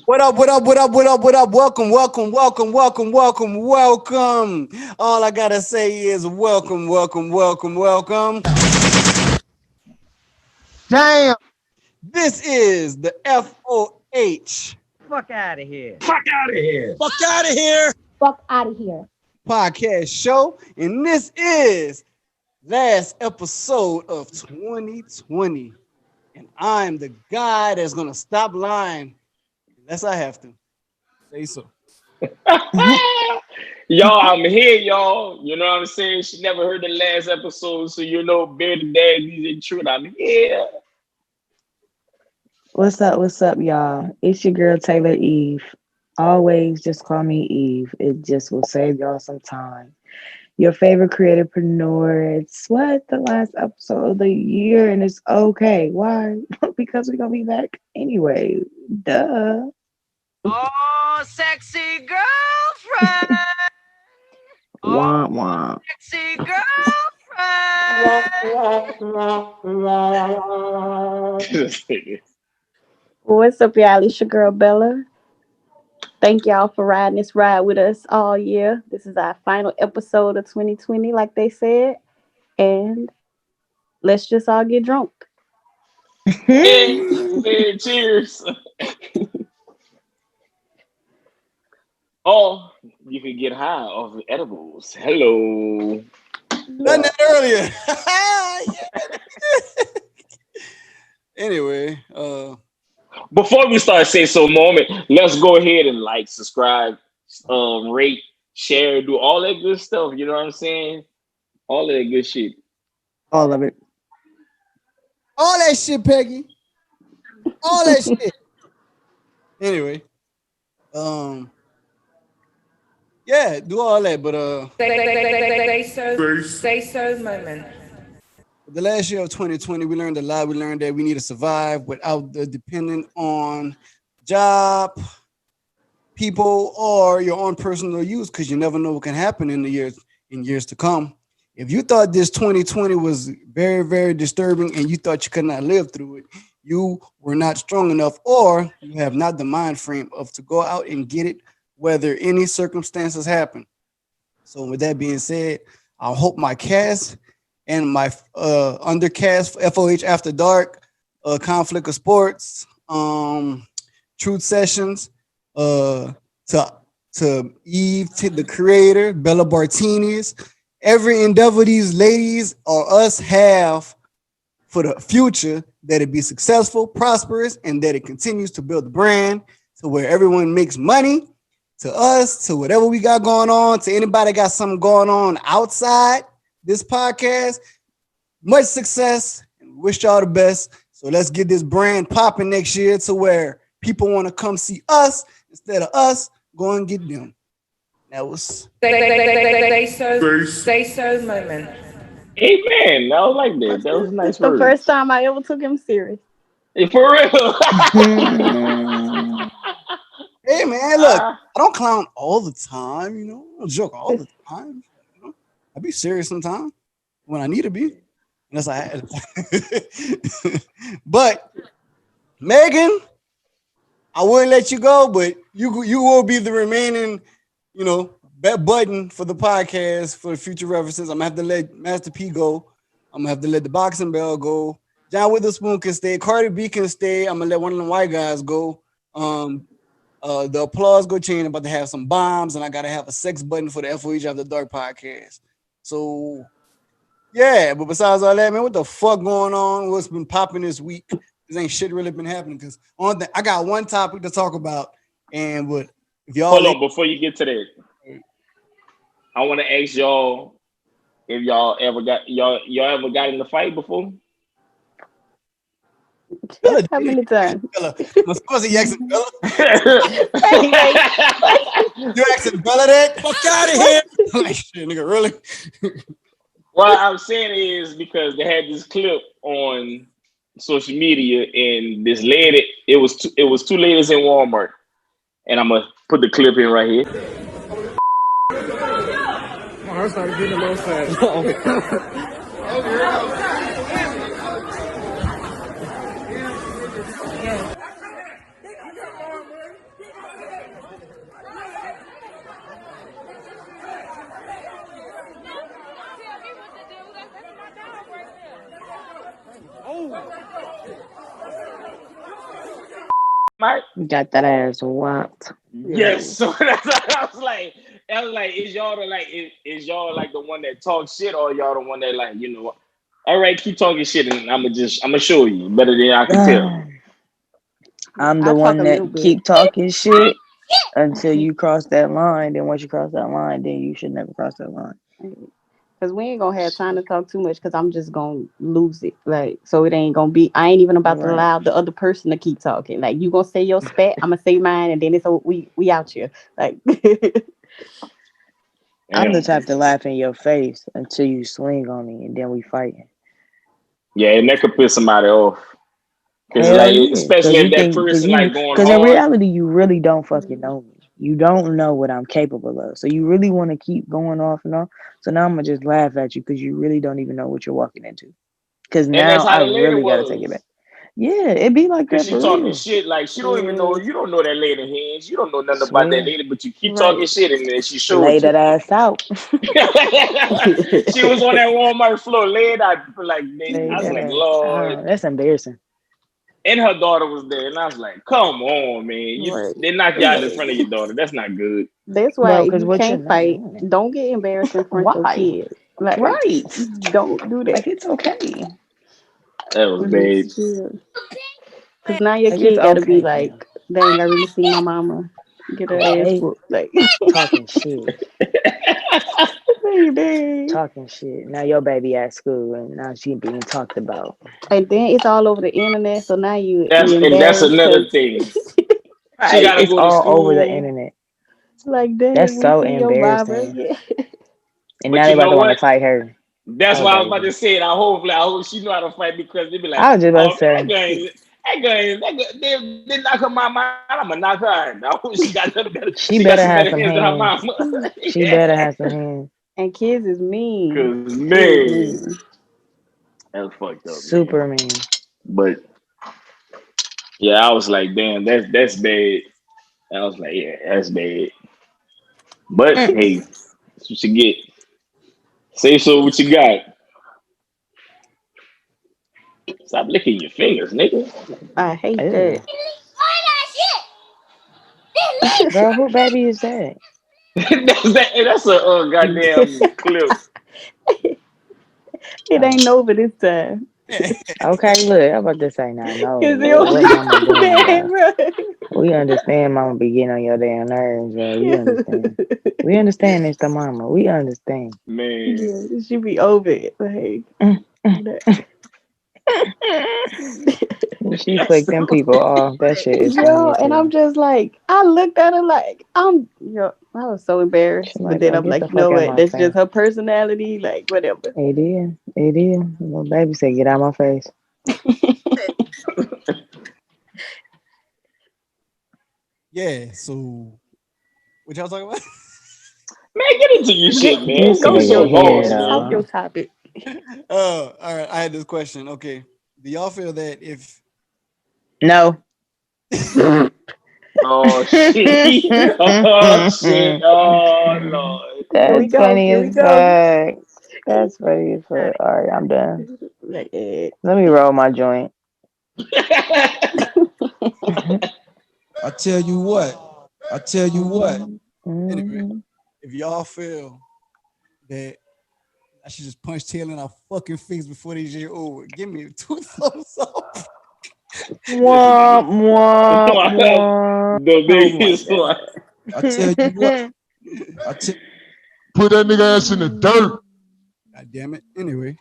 What up, what up, what up, what up, what up? Welcome, welcome, welcome, welcome, welcome, welcome. All I gotta say is welcome, welcome, welcome, welcome. Damn. This is the FOH Fuck out of here. Fuck out of here. Fuck out of here. Fuck out of here. podcast show, and this is last episode of 2020. And I'm the guy that's gonna stop lying unless I have to. Sayso. Y'all, I'm here, y'all. You know what I'm saying? She never heard the last episode, so you know, bear the daddies and truth. I'm here. What's up, y'all? It's your girl, TaylorEve. Always just call me Eve. It just will save y'all some time. Your favorite creativepreneur. It's the last episode of the year, and it's okay. Why? Because we're going to be back anyway. Duh. Oh, sexy girlfriend. Womp womp. Sexy girlfriend. What's up, y'all? It's your girl Bella. Thank y'all for riding this ride with us all year. This is our final episode of 2020, like they said. And let's just all get drunk. Hey, cheers. Oh, you can get high off of edibles. Hello. Done that earlier. Anyway, Before we start Sayso moment, let's go ahead and like, subscribe, rate, share, do all that good stuff. You know what I'm saying? All that good shit. All of it. all that shit, Peggy. All that shit. Anyway, yeah, do all that, but Sayso moment. the last year of 2020, we learned a lot. We learned that we need to survive without depending on job, people, or your own personal use, because you never know what can happen in years to come. If you thought this 2020 was very, very disturbing and you thought you could not live through it, you were not strong enough, or you have not the mind frame of to go out and get it, whether any circumstances happen. So with that being said, I hope my cast and my undercast for FOH After Dark, Conflict of Sports, Truth Sessions, to Eve, to the creator, Bella Bartinis, every endeavor these ladies or us have for the future, that it be successful, prosperous, and that it continues to build the brand to where everyone makes money, to us, to whatever we got going on, to anybody got something going on outside this podcast. Much success and wish y'all the best. So let's get this brand popping next year to where people want to come see us instead of us go and get them. That was Sayso moment. Amen. I was like that. That was a nice It's the word. first time I ever took him serious. Hey, for real. Hey man, look, I don't clown all the time, I don't joke all the time. I be serious sometimes when I need to be. Unless I had But Megan, I wouldn't let you go, but you will be the remaining, bet button for the podcast for future references. I'm gonna have to let Master P go. I'm gonna have to let the Boxing Bell go. John Witherspoon can stay. Cardi B can stay. I'm gonna let one of them white guys go. The applause go chain. I'm about to have some bombs, and I gotta have a sex button for the FOH After Dark podcast. So yeah, but besides all that, man, what the fuck going on? What's been popping this week? This ain't shit really been happening, because I got one topic to talk about, and what if y'all Hold on, before you get to that, I want to ask y'all if y'all ever got in the fight before. How many times? Bella. Was he asking Bella? You asking Bella that? Fuck out of here. Like shit, nigga, really? What I'm saying is because they had this clip on social media, and this lady, it was two ladies in Walmart, and I'm gonna put the clip in right here. My heart started getting a little fast. Got that ass whopped. Yes. So that's what I was like, is y'all is y'all like the one that talks shit, or y'all the one that like, all right, keep talking shit, and I'm gonna show you better than I can tell. I'm I the talk one a that little bit. keep talking shit until you cross that line. Then once you cross that line, then you should never cross that line. Cause we ain't gonna have time to talk too much. Cause I'm just gonna lose it. Like, so it ain't gonna be. I ain't even about to Right. allow the other person to keep talking. Like, you gonna say your spat, I'm gonna say mine, and then we out here. Like, I'm the Damn. type to laugh in your face until you swing on me, and then we fighting. Yeah, and that could piss somebody off. Cause Hell like, yeah, especially because if you that think, person like going because in hard. reality, you really don't fucking know me. You don't know what I'm capable of. So you really want to keep going off and on. So now I'm gonna just laugh at you because you really don't even know what you're walking into. Because And now that's how I the lady really gotta take it was. back. Yeah, it be like Cause that she for talking real. shit like she don't even know, you don't know that lady hands. You don't know nothing about that Swear, lady, but you keep talking right. shit and then she lay showed you. that ass out. She was on that Walmart floor laying out like Lay I was that like, ass Lord. out. That's embarrassing. And her daughter was there, and I was like, come on, man. Right. They knock you out in front of your daughter. That's not good. That's why Bro, if because you what you're can't not fight, doing. don't get embarrassed in front of your Why? kids. Like, Right. don't do that. Like, it's okay. That was bad. Cause now your Like, it's kid gotta be okay, fam. like, dang, I really see my mama get her ass Okay? whooped. Like, Talking shit. dang. Talking shit. Now your baby at school and now she being talked about. And then it's all over the internet. So now you That's embarrassed another because thing. She Right. gotta It's go to all over the school. internet. like, dang, That's we so see your mama. embarrassing. Yeah. And But now you they about know to want to what? fight her. That's Oh, why I was about baby. to say it. I hope she know how to fight because they be like, I was just about to oh man, say, they knock her mama out. I'm gonna knock her out. I hope she she got better some have better some hands than her hands. mama. She Yeah. better have some hands. And kids is mean. Cause Kids man, mean. that was fucked up, man. Superman. But yeah, I was like, damn, that's bad. I was like, yeah, that's bad. But hey, that's what you get. Say so what you got. Stop licking your fingers, nigga. I hate Ew. that. Bro, who baby is that? That's a goddamn clip. It Oh. ain't over this time. Okay, look, I'm about to say now, no. Cause it What mama was doing, bad, bro? bro. We understand mama be getting on your damn nerves, bro. We understand. We understand it's the mama. We understand. Man. Yeah, it should be over it. Like, Mm, mm. that- She flicked them people off. That shit is funny yo, as and I'm hell. just like, I looked at her like, I was so embarrassed. She But like, then oh, I'm get like, the you know fuck out what? my That's just face. her personality. Like, whatever. It is. It is. Little baby said, get out my face. Yeah. So what y'all talking about? Man, get into your shit, man. This Go You to so your nigga here, yeah, lost, talk man. your dog. topic. All right. I had this question. Okay. Do y'all feel that if No. Oh shit. Oh shit. Oh Lord. Here we That's go. funny Here we as go. fuck. That's funny as fuck. All right, I'm done. Like, Let me roll my joint. I tell you what, I tell you what. Anyway, Mhm. if y'all feel that I should just punch Taylor in our fucking face before this year over, give me 2 thumbs up. This Womp, nigga. womp, womp. The Oh my biggest one. I tell you what, god. I tell Put that nigga ass in the dirt. God damn it. Anyway,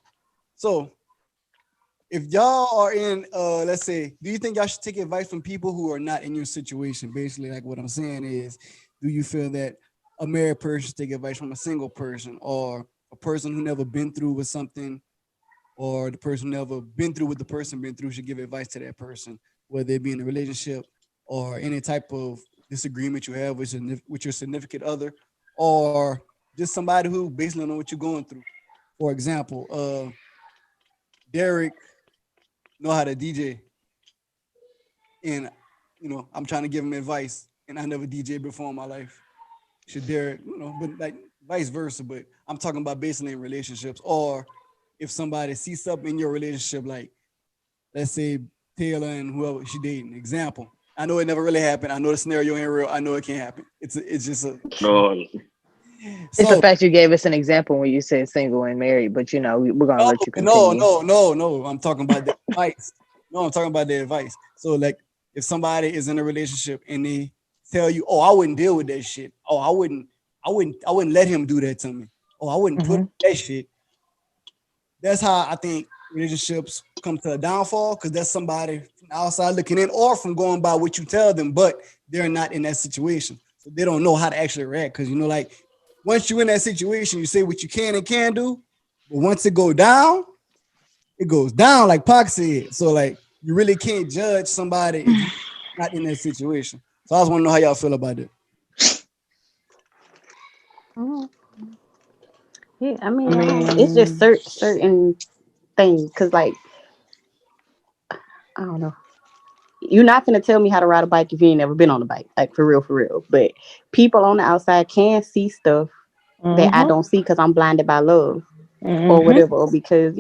so if y'all are in let's say, do you think y'all should take advice from people who are not in your situation? Basically, like what I'm saying is, do you feel that a married person should take advice from a single person, or a person who never been through with something, or the person who never been through what the person been through should give advice to that person, whether it be in a relationship or any type of disagreement you have with your significant other, or just somebody who basically know what you're going through. For example, Derek know how to DJ, and I'm trying to give him advice, and I never DJ before in my life. Should Derek, but like vice versa. But I'm talking about basically in relationships, or if somebody sees something in your relationship, like let's say Taylor and whoever she dating, example. I know it never really happened. I know the scenario ain't real. I know it can't happen. It's just a No, It's the so fact you gave us an example when you said single and married, but we're gonna let you no, continue. no. I'm talking about the advice. No, I'm talking about the advice. So like if somebody is in a relationship and they tell you, oh, I wouldn't deal with that shit. Oh, I wouldn't let him do that to me. Oh, I wouldn't put that shit. That's how I think relationships come to a downfall because that's somebody from outside looking in or from going by what you tell them, but they're not in that situation. So they don't know how to actually react. Cause like once you're in that situation, you say what you can and can do, but once it goes down like Pac said. So like you really can't judge somebody if you're not in that situation. So I just want to know how y'all feel about it. Yeah, I mean, it's just certain things. Cause like, I don't know. You're not gonna tell me how to ride a bike if you ain't never been on a bike, like for real. But people on the outside can see stuff that I don't see because I'm blinded by love or whatever, or because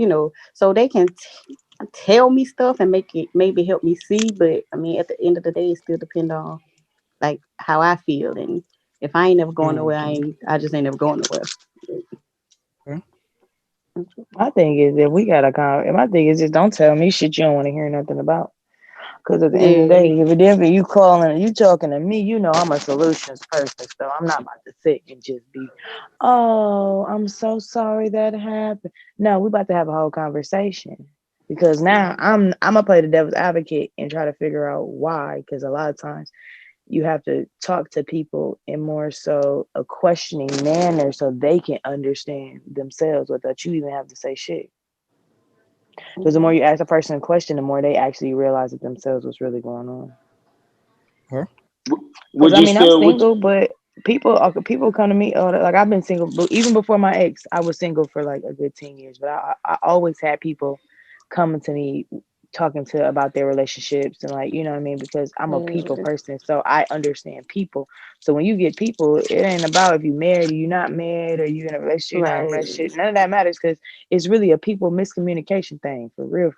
so they can tell me stuff and make it maybe help me see. But I mean, at the end of the day, it still depends on like how I feel, and if I ain't never going nowhere, I just ain't never going nowhere. Okay. My thing is that we gotta my thing is just don't tell me shit you don't want to hear nothing about. Because at the end of the day, if you calling and you talking to me, I'm a solutions person. So I'm not about to sit and just be, oh, I'm so sorry that happened. No, we about to have a whole conversation. Because now I'm gonna play the devil's advocate and try to figure out why. Because a lot of times you have to talk to people in more so a questioning manner so they can understand themselves without you even have to say shit. Because the more you ask a person a question, the more they actually realize it themselves what's really going on. Huh? Because I'm single, but people come to me. Like I've been single, but even before my ex, I was single for like a good 10 years. But I always had people coming to me talking about their relationships and like what I mean, because I'm a people person, so I understand people. So when you get people, it ain't about if you married or you not married or you in a relationship, you're not in a relationship. None of that matters because it's really a people miscommunication thing. For real.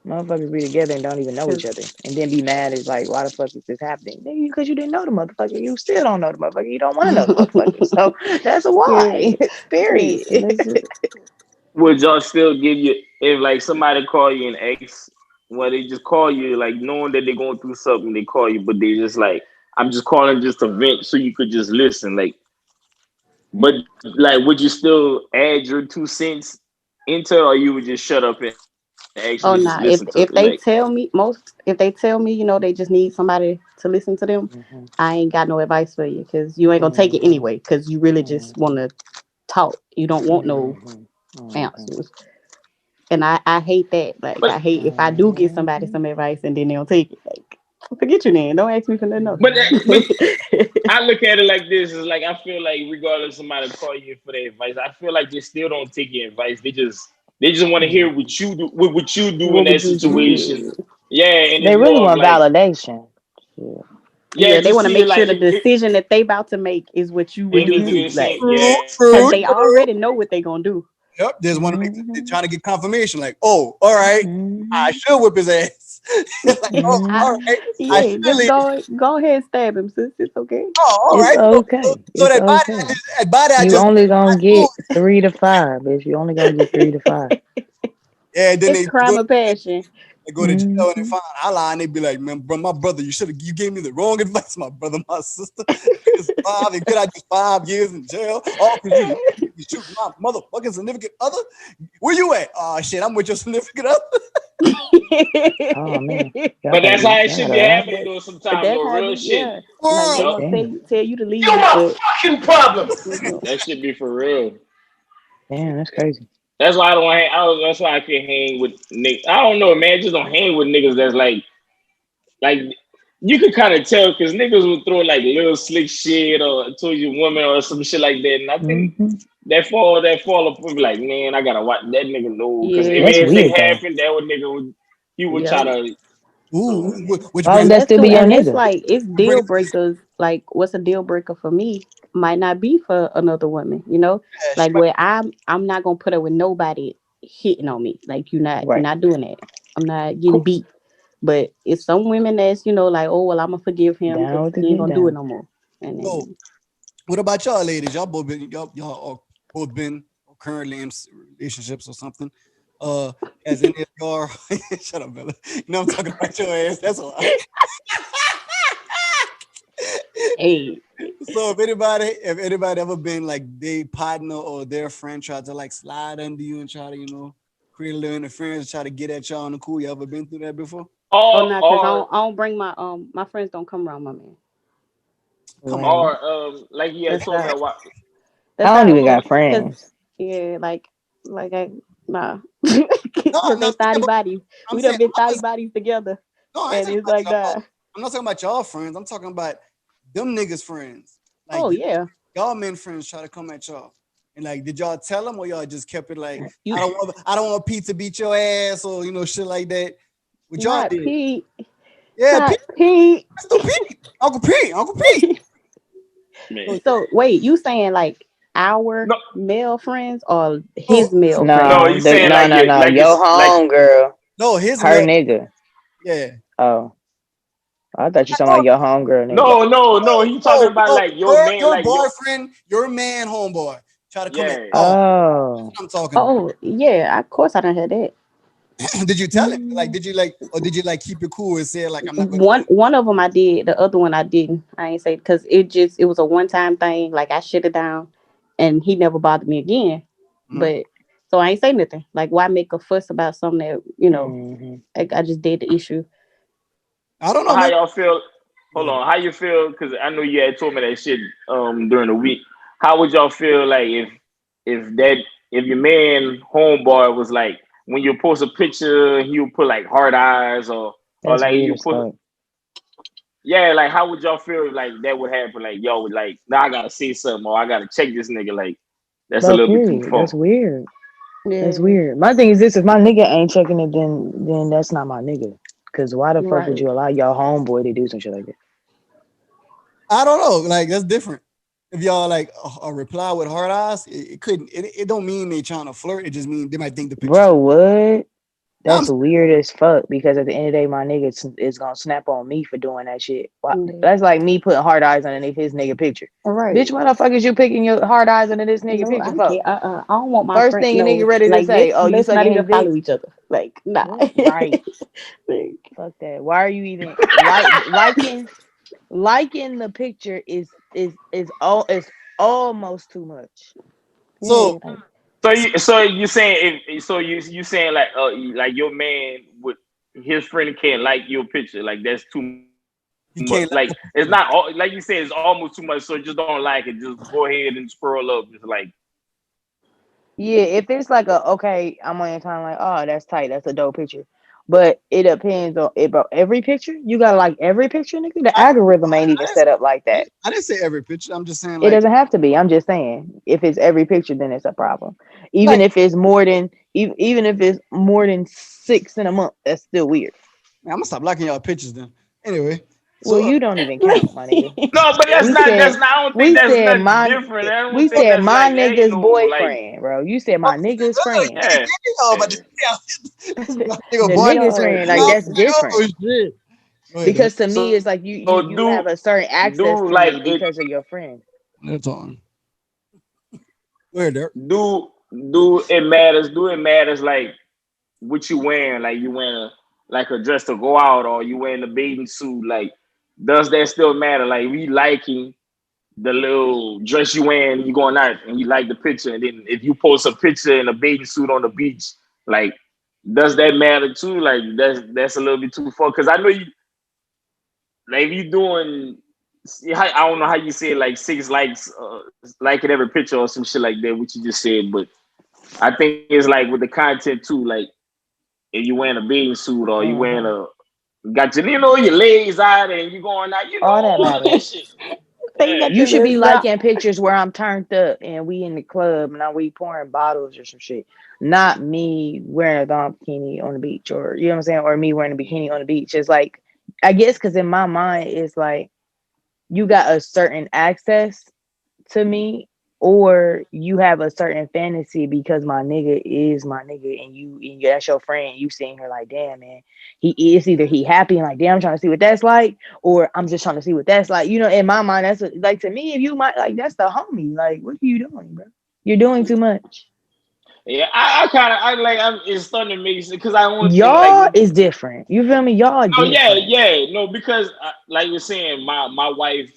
Motherfuckers be together and don't even know each other, and then be mad is like, why the fuck is this happening? Because you didn't know the motherfucker, you still don't know the motherfucker, you don't want to know the motherfucker. So that's a why. Period. would y'all still give you if like somebody call you an ex? Well, they just call you like knowing that they're going through something, they call you, but they just like I'm just calling just to vent so you could just listen, like. But like, would you still add your 2 cents into it, or you would just shut up and actually just listen Oh to nah, it? Like, if they tell me they just need somebody to listen to them, I ain't got no advice for you because you ain't gonna take it anyway because you really just want to talk. You don't want no answers. And I hate that. Like but I hate if I do give somebody some advice and then they don't take it. Like forget you then. Don't ask me for nothing else. but I look at it like this: is like I feel like regardless of somebody call you for their advice, I feel like they still don't take your advice. They just want to hear what you do, what you do in What that would you situation. do? Yeah, and They it's really more of want like, validation. yeah, Yeah, they to want to see make like sure the decision that they about to make is what you would if do it's too. the Like, same. True, Yeah, because true, they true. already know what they gonna do. Yep, there's one of them. They're trying to get confirmation. Like, oh, all right, I should whip his ass. Like, oh, I, all right, I yeah, should just leave. go ahead and stab him, sis. It's okay. Oh, all It's right. So, okay. so It's okay. that body I You just only I gonna smooth. get 3 to 5, bitch. You only gonna get 3 to 5. Yeah, then It's crime of passion. they go to jail and they find I lie and they be like, man, bro, my brother, you gave me the wrong advice, my brother, my sister. It's 5 and could I get 5 years in jail? All because you shoot my motherfucking significant other? Where you at? Oh shit, I'm with your significant other. Oh man, but that's how it y'all should gotta be laugh. happening though. Sometimes That's though, how real we, shit. yeah. Like they World. Yup, gonna Damn, tell you to You're leave, my but fucking problem. that should be for real. damn, that's crazy. That's why I don't hang. That's why I can't hang with niggas. I don't know, man. Just don't hang with niggas that's like you can kind of tell because niggas would throw like little slick shit or told you woman or some shit like that. And I think that fall up and be like, man, I gotta watch that nigga know because if That's yeah, anything weird though. happened, that would nigga would he would yeah. try to. Ooh, So which Why brings would And that that's still too, be your and it's nigga? like it's bring deal breakers. Like what's a deal breaker for me might not be for another woman. Like where I'm not gonna put up with nobody hitting on me. Like you're Right. not doing that. I'm not getting qu- beat. But it's some women that's, like, oh well, I'm gonna forgive him Down because with the he ain't get gonna do it down. no more. And So, then what about y'all, ladies? Y'all are both been currently in relationships or something. Has any of y'all? Shut up, Bella. You know I'm talking about your ass. That's all. hey, So if anybody ever been like their partner or their friend tried to like slide under you and try to, create a little interference, try to get at y'all on the cool. You ever been through that before? oh Or no, because I don't bring my friends don't come around my man. Come on, Right. bro. like you had That's told me not a while. I that's don't not even got because friends. yeah, like I nah, No, because I'm they not saying thotty about, bodies. I'm We saying done been I'm not thotty bodies together, no, I ain't and talking it's about like y'all. nah. I'm not talking about y'all friends. I'm talking about them niggas friends. Like Oh yeah, y'all men friends try to come at y'all. And like, did y'all tell them or y'all just kept it like, you I don't want Pete to beat your ass or shit like that. What y'all not did? Pete, Yeah, Pete, not Pete. Mr. Pete, Uncle Pete, Uncle Pete. Man. So, So wait, you saying like our No, male friends or oh his male friends? no, No, he's saying no, like no, you no. like Your it's like home girl, no, his her male, nigga. yeah. Oh, I thought you talking No, about your home girl nigga. no. He talking about no, like your man, your like your boyfriend, your man, homeboy, try to come at yeah. y'all. Oh, That's what I'm talking about. Oh yeah, of course I don't have that. Did you tell him? Like, mm, did you like, or did you like keep it cool and say like, I'm not gonna do One of them I did, the other one I didn't. I ain't say because it was a one time thing. Like I shut it down, and he never bothered me again. it? Mhm. But so I ain't say nothing. Like why make a fuss about something that mhm. I just did the issue. I don't know, How man. y'all feel? Go Hold ahead. on, how you feel? Because I know you had told me that shit during the week. How would y'all feel like if that if your man homeboy was like when you post a picture he would put like heart eyes or That's like weird you as put fuck. yeah, like how would y'all feel if like that would happen? Like yo, like now I gotta say something or I gotta check this nigga. Like that's a Bro, little bit too period. far. That's weird. That's Yeah, weird. My thing is this: if my nigga ain't checking it, then that's not my nigga. Cause why the fuck would right. you allow your homeboy to do some shit like that? I don't know. Like that's different. If y'all like a reply with hard eyes, it couldn't. It don't mean they trying to flirt. It just mean they might think the picture's. Bro, what? Now I'm That's weird as fuck. Because at the end of the day, my nigga is gonna snap on me for doing that shit. Yeah. That's like me putting hard eyes underneath his nigga picture. All right. Bitch, why the fuck is you picking your hard eyes under this nigga No, picture I for? can't. I don't want my First friend. thing a nigga No, ready to like say, oh, you let's not sucking even his dick? follow each other. Like, nah. What? Right. Like, Fuck that. Why are you even liking the picture is almost too much. yeah, so like So you saying if so you saying like your man would his friend can't like your picture like that's too much you like can't it's like not like you said it's almost too much so just don't like it just go ahead and scroll up just like Yeah, if it's like a okay, I'm on your time like, oh, that's tight, that's a dope picture. But it depends on it, bro. Every picture, you gotta like every picture, nigga. The I, algorithm ain't even I, set up like that. I didn't say every picture. I'm just saying It like doesn't have to be. I'm just saying, if it's every picture, then it's a problem. Even like if it's more than even if it's more than 6 in a month, that's still weird. man, I'm gonna stop liking y'all pictures then. Anyway, Well, so you don't even count, my nigga. no but yeah, that's not I don't think We that's said nothing my different I don't we think said that's my like ain't nigga's no like boyfriend, bro. You said my nigga's friend. nigga, yeah y'all about to The nigga boy. nigga's yo, friend, like Oh, this that's different. shit. Go ahead, though. Because to me, so it's like you do you you have a certain access do to like me it because of your friend. That's on. Go ahead, Derek. do do it matters like what you wearing like you wearing like a dress to go out or you wearing a bathing suit like does that still matter like we liking the little dress you wearing you going out and you like the picture and then if you post a picture in a bathing suit on the beach like does that matter too like that's a little bit too far because I know you like if you doing I don't know how you say it, like 6 likes liking every picture or some shit like that what you just said but I think it's like with the content too like if you wearing a bathing suit or you wearing Hmm. a got your your legs out and you going out All that all that matters. shit they yeah got You your should be lips out. liking pictures where I'm turned up and we in the club and we pouring bottles or some shit. Not me wearing a thong bikini on the beach or you know what I'm saying, or me wearing a bikini on the beach. It's like I guess because in my mind it's like you got a certain access to me or you have a certain fantasy because my nigga is my nigga, and that's your friend. You seeing her like, damn man, he is either he happy and like, damn, I'm trying to see what that's like, or I'm just trying to see what that's like. You know, in my mind, that's like to me, if you might like, that's the homie. Like, what are you doing, bro? You're doing too much. Yeah, I kind of I like it's starting to make sense because I want to Y'all like is different. You feel me? Y'all no different. no because like you're saying my wife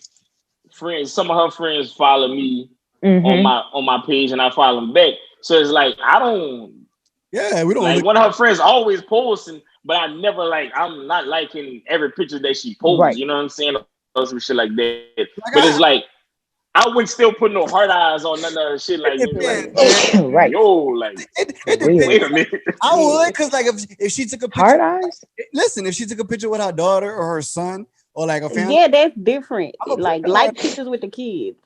friends some of her friends follow me Mm-hmm. on my page and I follow them back. So it's like I don't Yeah, we don't like look. one of her friends always posting, but I never like I'm not liking every picture that she posts. Right. You know what I'm saying? Or some shit like that. Like But it's like I wouldn't still put no hard eyes on none of the shit like it you depends, like man. Right. yo like It Weird. wait depends. a minute. I would, because like if she took a picture, Hard eyes. listen, if she took a picture with her daughter or her son or like a family, Yeah, that's different. I'm gonna put Like pictures with the kids.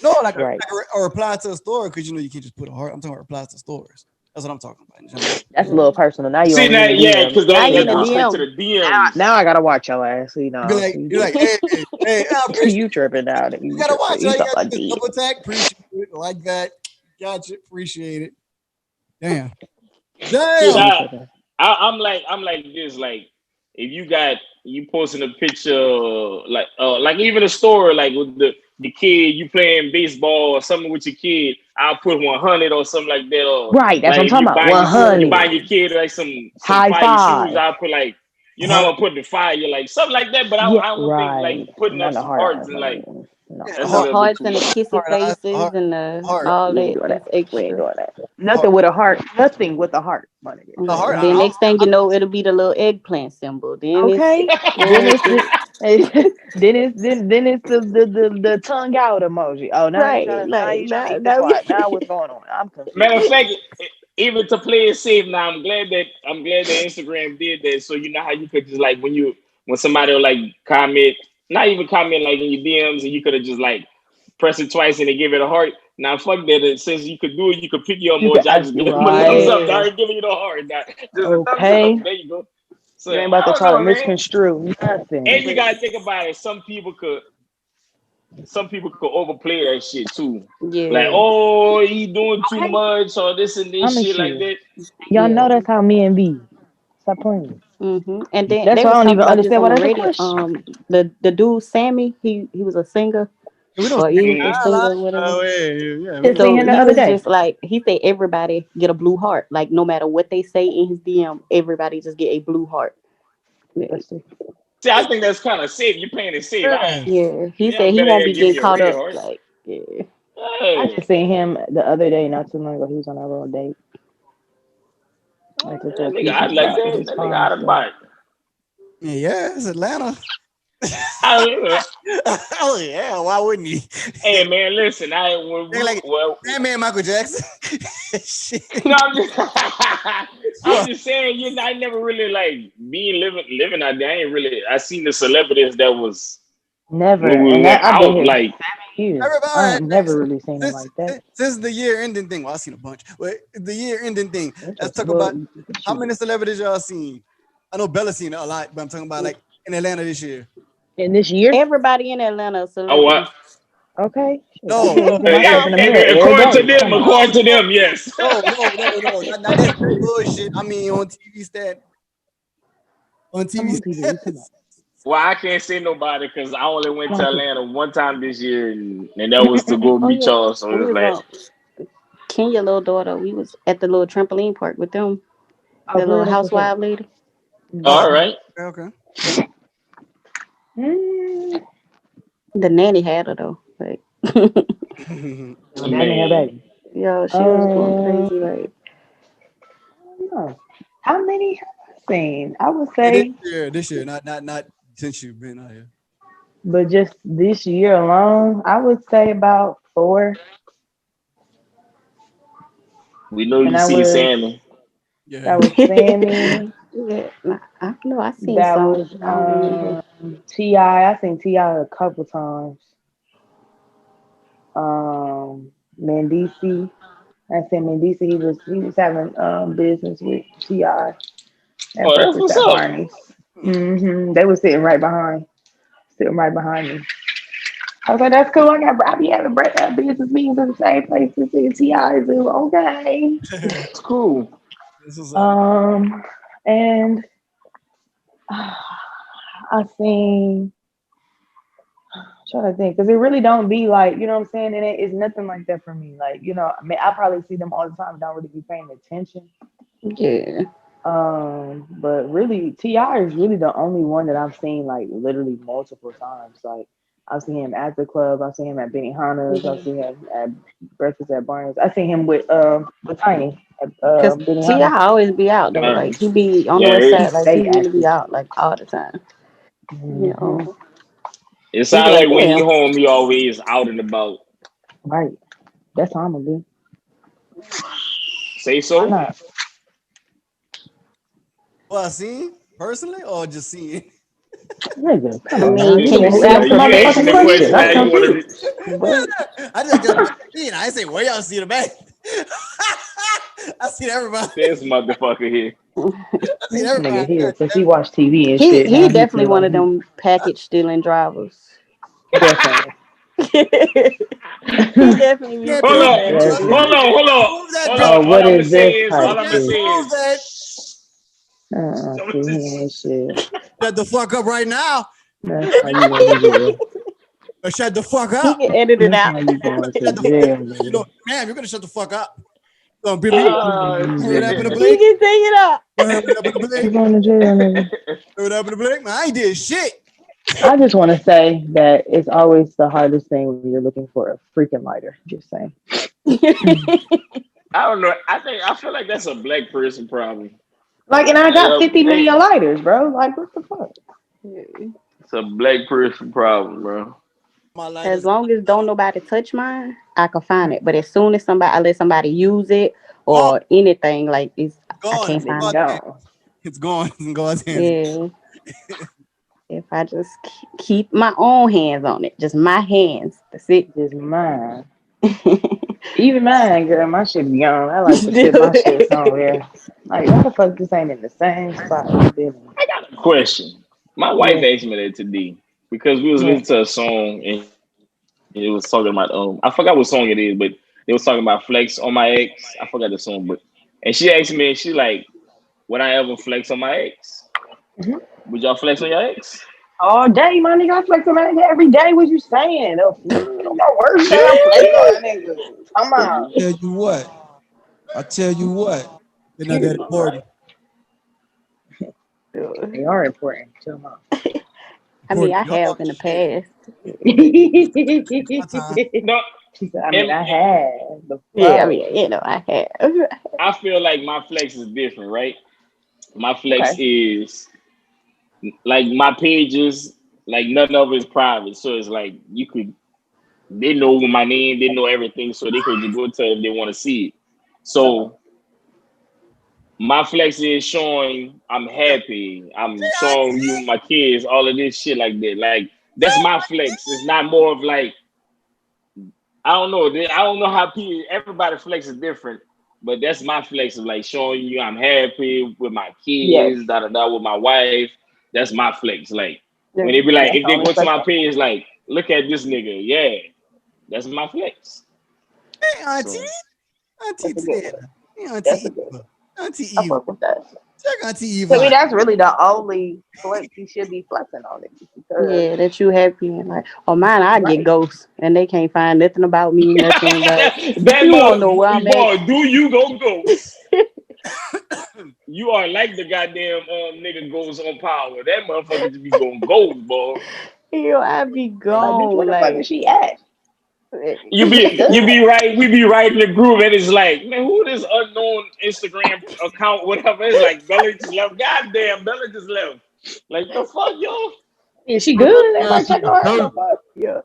no, like, Right. or reply to a story, because you know you can't just put a heart. I'm talking about replies to stories. That's what I'm talking about in general. That's a little personal. Now you See on me in that the yeah, DM. because Now you that in the goes straight to DM. the DMs. Now I gotta watch your ass. You You be know, like, you're like, hey, I appreciate you tripping out. you gotta watch. You Right? You talking gotta about just D. double tag, appreciate it, like that. Gotcha, appreciate it. Damn, Shit, damn. You tripping. I'm like this like if you posting a picture like even a story like with the kid you playing baseball or something with your kid I'll put 100 or something like that or Right, that's like what I'm if talking about. you 100. buying your kid like some High fire shoes five. I'll put like you know I'm Heart, gonna put the fire like something like that but Yeah, I don't think like right. putting up Not the some hard hearts eyes. and like No. yeah, the that's a The heart, little bit hearts too and the much. kissy heart, eyes, the faces heart, and heart, all We ain't that. doing that. That's We ain't extra. doing that. heart, Nothing with a heart. Nothing with a heart, my nigga. the heart. And then next thing you I, know, it'll be the little eggplant symbol. Then it's Okay. Then it's bullshit. then it's the tongue out emoji. Oh, Right. now Like you trying to now, eat the now twat. Now what's going on? I'm Matter of confused. fact, even to play it safe now, I'm glad that Instagram did that. So you know how you could just like when somebody will like comment, not even comment like in your DMs, and you could have just like press it twice and they give it a heart. Now fuck that. Since you could do it, you could pick your You could emoji. I ask just give them a thumbs right. up. I yeah. ain't giving you the heart. Now, just a thumbs up. Okay. There you go. So You ain't about I to don't try to know, man. misconstrue nothing. And you But gotta think about it. Some people could overplay that shit too. Like, yeah, oh, he doing too Okay. much or this and this Promise shit like you. that. Y'all yeah. know that's how men be. Stop playing. And then That's they why was I don't talking even about this understand on why the that's a radio. question. The dude Sammy, he was a singer we don't or say is a Mhm. I like. singer, or whatever. Oh, yeah, we Just don't. seen So him the he other was day. just like he said everybody get a blue heart. Like no matter what they say in his DM, everybody just get a blue heart. Yeah. Let's see. See, I think that's kind of safe. You're playing it safe. Yeah, Yeah, he Yeah, said he better won't be give getting you a caught red up. heart. Like, yeah, I Hey, just seen him the other day, not too long ago. He was on that little date. I took that a nigga, peek I and like shot that. his That nigga phone out of stuff. bite. yeah, it's Atlanta. I, Oh yeah, why wouldn't he? hey man, listen. I when They're we like well, that man, Michael Jackson. Shit. no, I'm just saying. You know, I never really like being living out there. I ain't really. I seen the celebrities that was Never. when we And went that I've been out. here Like, 7 years. Everybody, all I right, ain't never really seen him like that. since the year ending thing. Well, I seen a bunch, but the year ending thing. That's Let's just talk about how shoot. many celebrities y'all seen. I know Bella seen a lot, but I'm talking about like in Atlanta this year. In this year? everybody in Atlanta a oh, what? celebrity. Okay. Shit, I No, be looking at myself in the mirror every According to day. them, Come on. according to them, yes. not that bullshit. I mean, on TV stat, on I'm TV on TV. What you talking stats. Well, I can't say nobody because I only went to about? Atlanta one time this year, and that was to go Oh meet yeah, y'all. So it we was was like, on Kenya little daughter. We was at the little trampoline park with them. Oh, The for real? little That's what's up. housewife lady. all Mm-hmm. right. Okay. Mm. The nanny had her though. Like, Nanny her Man, baby. yo, she was going crazy. I Like, don't know. How many have I seen? I would Yeah, say, this year, not since you've been out here. but just this year alone, I would say about 4. we know And you that see was Sammy. Yeah. Sammy. yeah, nah, I don't know. I seen That some. was I don't remember. Ti. I seen Ti a couple times. Mendici. I seen Mendici. He was having business with Ti at Oh, that's Breakfast what's at up. Barney's. They were sitting right behind me. I was like, that's cool. I got Robbie having business meetings in the same place as T.I. do. Okay. It's cool. This is And I seen. Trying to think, because it really don't be like, you know what I'm saying? And it's nothing like that for me. Like, you know, I mean, I probably see them all the time, don't really be paying attention. Yeah. But really, T.I. is really the only one that I've seen like literally multiple times. Like, I've seen him at the club, I've seen him at Benihana's, I've seen him at Breakfast at Barnes, I've seen him with Tiny at Because Benihana's. T.I. always be out though. Like he be on the Yeah, west side, like he Stay really active. be out like all the time. You Mhm. know. it sounds like when he Yeah. home, he always out and about. Right. That's how I'm gonna be. Say Why so. not? well, seen personally or just seeing? Nigga, come I on now. mean, You can you just see him ask the from a You asking motherfucking the distance? question. question how I'm you want confused. to. But I just got seen. I say where y'all see the man. I seen everybody. This motherfucker here. I seen This nigga everybody. here, because he watched TV and he shit. Now he definitely feel one like of them package stealing drivers. he definitely. He definitely be Can't Hold prove pulling on, that that. shit. hold on, hold on, Prove that, hold bitch. on. Oh, All what I'm gonna is say this is, type all You I'm gonna can't shit? say prove is, that. See, he ain't shit. Shut the fuck up right now. That's how you go to jail. Or shut the fuck He up. can edit it That's out. how you going to Shut the jail, you nigga. know, ma'am, you're gonna shut the fuck up. You gonna beat me up. See what happened to nigga. He Blake? can take it out. What happened to You Blake? going to jail, nigga. What happened to Blake? Man, I ain't did shit. I just want to say that it's always the hardest thing when you're looking for a freaking lighter. Just saying. I don't know. I feel like that's a black person problem. Like, and I got 50 They, million lighters, bro. Like, what the fuck? it's a black person problem, bro. My light As is long as don't nobody touch mine, I can find it. But as soon as I let somebody use it gone. or anything, like I Gone. can't It's in find God's it. hands. Go. It's gone. It's in God's hands. Yeah. If I just keep my own hands on it, just my hands. That's it. Just mine. Even mine, girl, my shit be gone. I like to sit my shit somewhere. Like, why the fuck this ain't in the same spot it's been in? I got a question. My wife Yeah. asked me that today because we was Yeah. listening to a song and it was talking about I forgot what song it is, but they was talking about flex on my ex. I forgot the song, but and she asked me, and she like, would I ever flex on my ex? Mhm. Would y'all flex on your ex? All day, my nigga. I flex on that nigga every day. What you saying? On my worst day, I'm flexing on that nigga. Come on. Tell you what. I tell you what. They're not that Period. important. They are important. Chill out. I mean, Important. I Y'all have in the shit. past. My time. No, She said, I mean, and I had the Yeah, I fuck. mean, I have. I feel like my flex is different, right? My flex Okay. is like my pages, like none of it is private. So it's like they know my name, they know everything, so they could just go to it if they want to see it. Uh-oh. So my flex is showing I'm happy. I'm showing you my kids, all of this shit like that. Like that's my flex. It's not more of like I don't know. I don't know how people. Everybody flex is different, but that's my flex of like showing you I'm happy with my Yes. kids, da da da, with my wife. That's my flex. Like Yeah. when they be like, That's if the they only go to flex my I page, like, look at this nigga. Yeah, that's my flex. Hey, Auntie. So Auntie That's a good Ted. one. Hey, Auntie That's a good one. Eva. Auntie I Eva. fuck with that. Check Auntie To me, Eva. that's really the only flex you should be flexing on it because, Yeah, that you happy and like, oh mine, I get right. ghosts and they can't find nothing about me, nothing. Like, bitch, that you won't know where I'm at. boy, do you go ghost? You are like the goddamn nigga goes on power. That motherfucker just be going ghost, boy. Yo, I be Like, bitch, where gone. the fuck is Like, she at? You She be good. you be right. We be right in the group, and it's like, man, who this unknown Instagram account, whatever? It's like Bella just left. Goddamn, Bella just left. Like the fuck, yo. Is she Put good? that Everybody ass in check the on her. dirt. The fuck? yeah.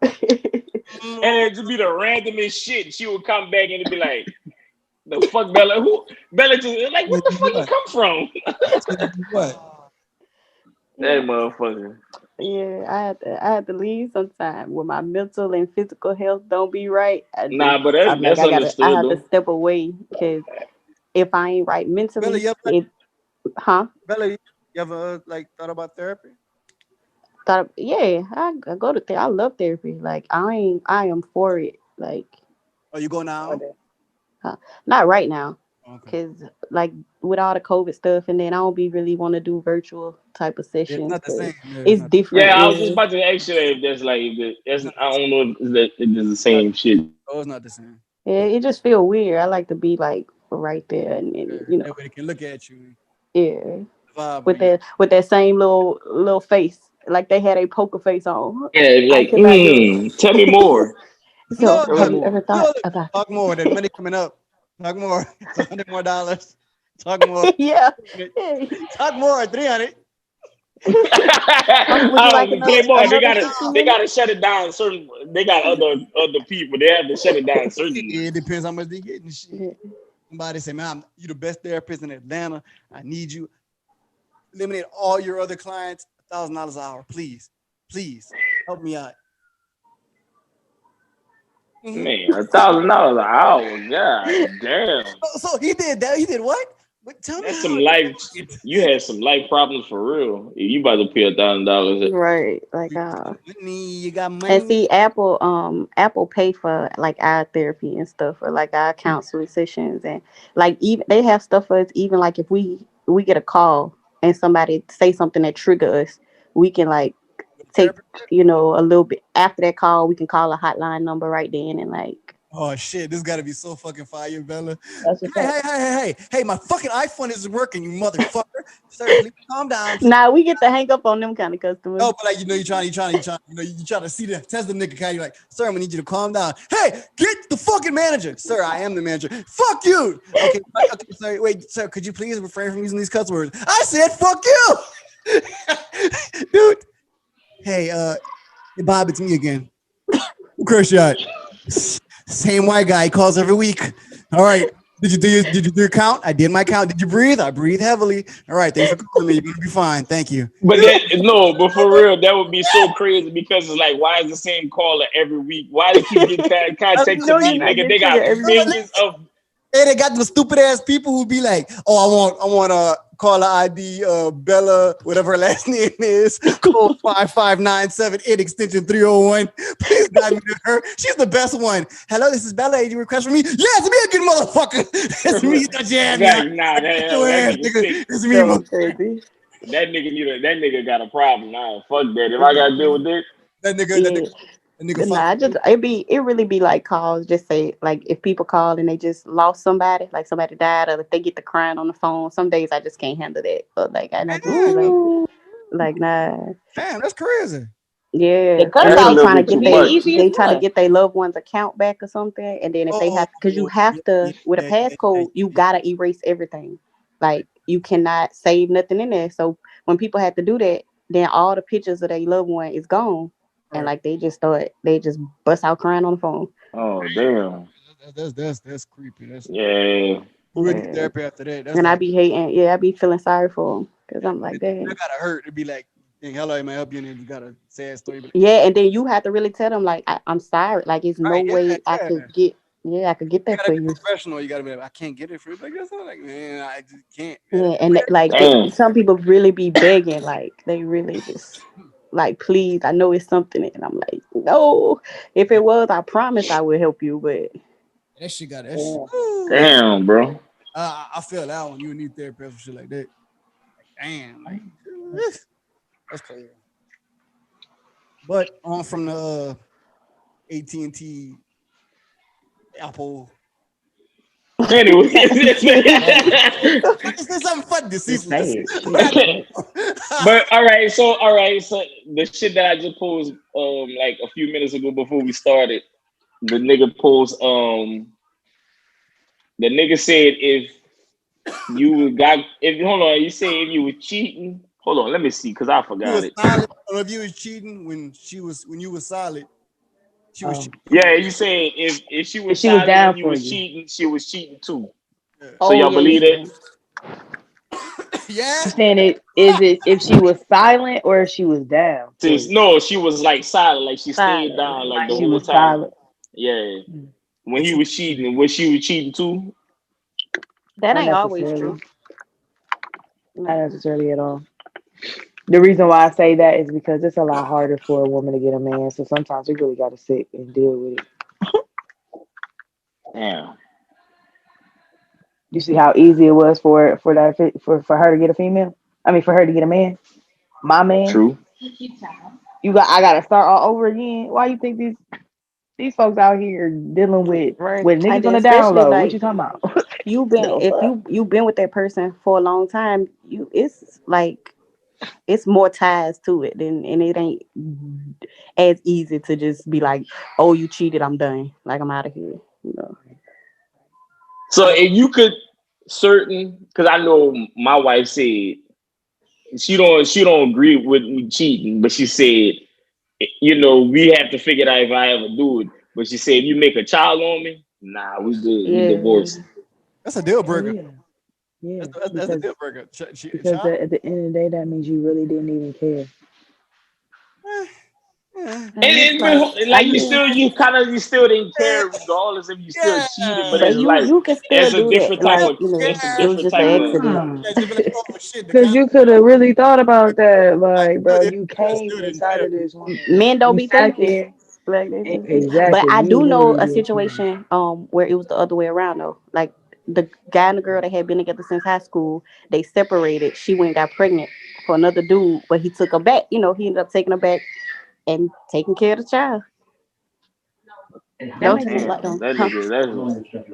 And it just be the randomest shit. She would come back and it'd be like, the fuck, Bella? Who Bella just like? Tell What the you fuck you what. come from? Tell you what. That Yeah. motherfucker. Yeah, I had to leave sometime when my mental and physical health don't be right. Nah, but I'm like, that's I understood have to though. step away because if I ain't right Bella, mentally, you ever, it, huh? Bella, you ever like thought about therapy? Thought, yeah, I go to therapy. I love therapy. Like I am for it. Like, Oh, you go now? not right now, Okay. because like with all the COVID stuff, and then I don't be really want to do virtual type of Yeah, it's sessions not the because same. Yeah, it's it's not. different. Yeah, I was just Yeah, about to ask you that if that's like if It's that's not. I don't know if it's the same shit. Oh, it's not the same. yeah, it just feel weird. I like to be like right there, and Yeah, that way they can look at you. yeah, The vibe with bring it. that same little face, like they had a poker face on. Yeah, I like cannot do it. tell me more. So, No, Tell me have you more. ever no, thought look, about talk more. That money coming up. Talk more. It's $100 more. Talk more. yeah. Yeah. Talk more. 300. Would you like Playboy, another 60 they minutes? gotta shut it down. Certain they got other people. They have to shut it down. Certain. It depends how much they getting. Shit. Yeah. Somebody say, man, you the best therapist in Atlanta. I need you. Eliminate all your other clients. $1,000 an hour, please. Please help me out. Mhm. Man, $1,000 an hour. God damn. So he did that. He did what? But tell me That's how. some life. You had some life problems for real. If you about to pay $1,000. Right. Like You got money. You got and money. see Apple pay for like our therapy and stuff or like our counseling sessions and like even they have stuff for us even like if we get a call and somebody say something that trigger us, we can like take Therapist? a little bit after that call we can call a hotline number right then and like Oh shit, this gotta be so fucking fire, Bella. That's what's Hey, up. hey, hey, hey, hey, hey, my fucking iPhone isn't working, you motherfucker. Sir, please calm down. nah, we get to hang up on them kind of customers. No, but like you trying to see the test the nigga kind. You're like, sir, I'm gonna need you to calm down. Hey, get the fucking manager, sir. I am the manager. Fuck you. Okay, sorry. Wait, sir, could you please refrain from using these cuss words? I said, fuck you, dude. Hey, Bob, it's me again. Who cursed you out? Same white guy. He calls every week. All right. Did you do your count? I did my count. Did you breathe? I breathe heavily. All right. Thanks for calling me. You're gonna be fine. Thank you. But for real, that would be so crazy because it's like, why is the same caller every week? Why they keep getting contacting No, you're me, not nigga? getting They got triggered every week. millions of. Hey, they got the stupid ass people who be like, oh, I want caller ID Bella, whatever her last name is, code 55978 extension 301. Please guide me to her. She's the best one. Hello, this is Bella. You request for me? Yes, me a good motherfucker. It's me. That you had me. Like, nah, that Ass, nigga nigga. sick. It's me, So motherfucker. crazy. That nigga got a problem. Nah, fuck that. If I gotta deal with this, Yeah. That nigga Nah, find. it really be like calls. Just say like if people call and they just lost somebody, like somebody died, or if they get the crying on the phone. Some days I just can't handle that. But like and I just be Ooh, like nah, Damn, that's crazy. yeah. the cuss And that's they a be outs little trying to bit get too be they much. easy as they trying to fuck. get their loved one's account back or something. And then if they Oh, have because you have yeah, to with a yeah, yeah, yeah, passcode, you yeah. gotta erase everything. Like you cannot save nothing in there. So when people have to do that, then all the pictures of their loved one is gone. And Right. like they just bust out crying on the phone. Oh damn. That's creepy. That's Yeah. who would need Yeah. therapy after that. That's And I like be hating, yeah, I be feeling sorry for them because I'm like, that dang. gotta hurt to be like, dang, hello, am I help you? And then you got a sad story. But Yeah, and then you have to really tell them like, I'm sorry. Like, it's no right, yeah, way I yeah. could get, yeah, I could get You that gotta for be you. professional. You gotta be like, I can't get it for you. Like that's not like, man, I just can't. Man. Yeah, and like Damn. some people really be begging, like they really just like, please, I know it's something, and I'm like, no. If it was, I promise I would help you, but That shit got that shit. Yeah. Ooh, Damn, bro. I feel that one. You need therapy for shit like that. Damn, like that's crazy. But on from the AT&T Apple. Anyway. Let's say something fun this It's season. sad. But all right, so the shit that I just posed like a few minutes ago before we started, the nigga posed the nigga said if hold on, you say if you were cheating. Hold on, let me see, cause I You forgot was it. solid. Or if you was cheating when you was solid, she was Um, cheating too. Yeah, you saying if she if was she was silent down when you for was you, cheating, she was cheating too. Yeah. So oh y'all yeah, believe yeah, that? Yeah. you saying it is it if she was silent or if she was down for Since you? no, she was like silent, like she stayed silent, down like like the She yeah. whole was time. silent. Yeah. Mm, When But he you was cheating, was she was cheating too? That not ain't always necessarily. true. Not No. necessarily at all. The reason why I say that is because it's a lot harder for a woman to get a man. So sometimes you really got to sit and deal with it. Damn. You see how easy it was for her to get a female? I mean, for her to get a man. My man. True. I gotta start all over again. Why you think these folks out here dealing with Right. niggas And on then the down especially low? What like you talking about? you've been No if fuck. you've been with that person for a long time, it's like it's more ties to it and it ain't as easy to just be like, oh, you cheated, I'm done. Like I'm out of here. You know. So if you could because I know my wife said she don't agree with me cheating, but she said, we have to figure it out if I ever do it. But she said, if you make a child on me, nah, we good. We Yeah. divorced. That's a deal Oh breaker. yeah. Yeah. That's a Because deal breaker. because at the end of the day, that means you really didn't even care. Yeah. And it's like I Like mean, you still didn't care regardless if you still Yeah. cheated, but but it's like you can still it's a do that. different type Like, of it's a it Yeah. was different just an type of accident. Yeah, just be like, oh shit, the Because count. you could have really thought about that, I like, still bro, didn't. you I came still didn't inside care. of this woman. Men don't You be sat thinking. there. Like they just but Exactly. I You do know literally a didn't care. situation where it was the other way around though. Like the guy and the girl that had been together since high school, they separated. She went and got pregnant for another dude, but he took her back. He ended up taking her back and taking care of the child. That Don't makes you sense like damn though. that huh? nigga.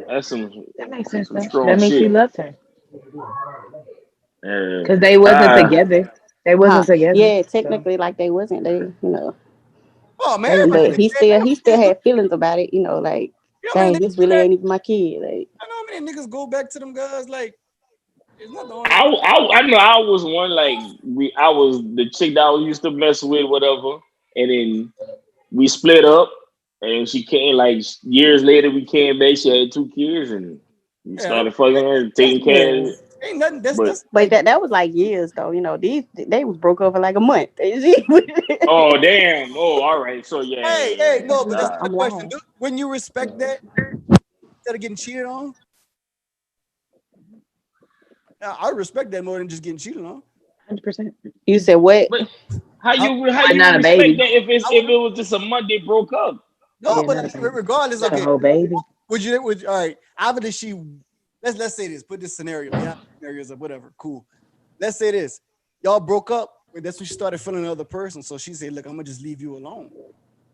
That's That makes sense some though. strong That means she shit. loved her. Yeah. Because they wasn't Ah, together. They Huh? wasn't together. Yeah, So technically like they wasn't they. Oh man, they was But just he still had feelings about it, like, you know how many dang, niggas this do really that? ain't even my kid. Like, I know how many niggas go back to them guys. Like, it's not the only. I know I was one like I was the chick that I used to mess with, whatever, and then we split up, and she came like years later. We came back. She had 2 kids, and we Yeah, started fucking her, that's taking care of yeah. it. ain't nothing. But That's But like, that was like years though. These they was broke up for like a month. oh damn, oh all right, so hey, no, but that's nah. not the I'm question. lying. Wouldn't you respect that instead of getting cheated on? I respect that more than just getting cheated on. 100%. You said what? But how I, But you not a respect baby. that I if would, it was just a month they broke up? no, Yeah, but not a like, baby. regardless, Not a okay. whole baby. Would all right? Obviously, let's say this. Put this scenario. Yeah, scenarios of whatever. Cool. Let's say this. Y'all broke up. But that's when she started feeling the other person. So she said, "Look, I'm gonna just leave you alone.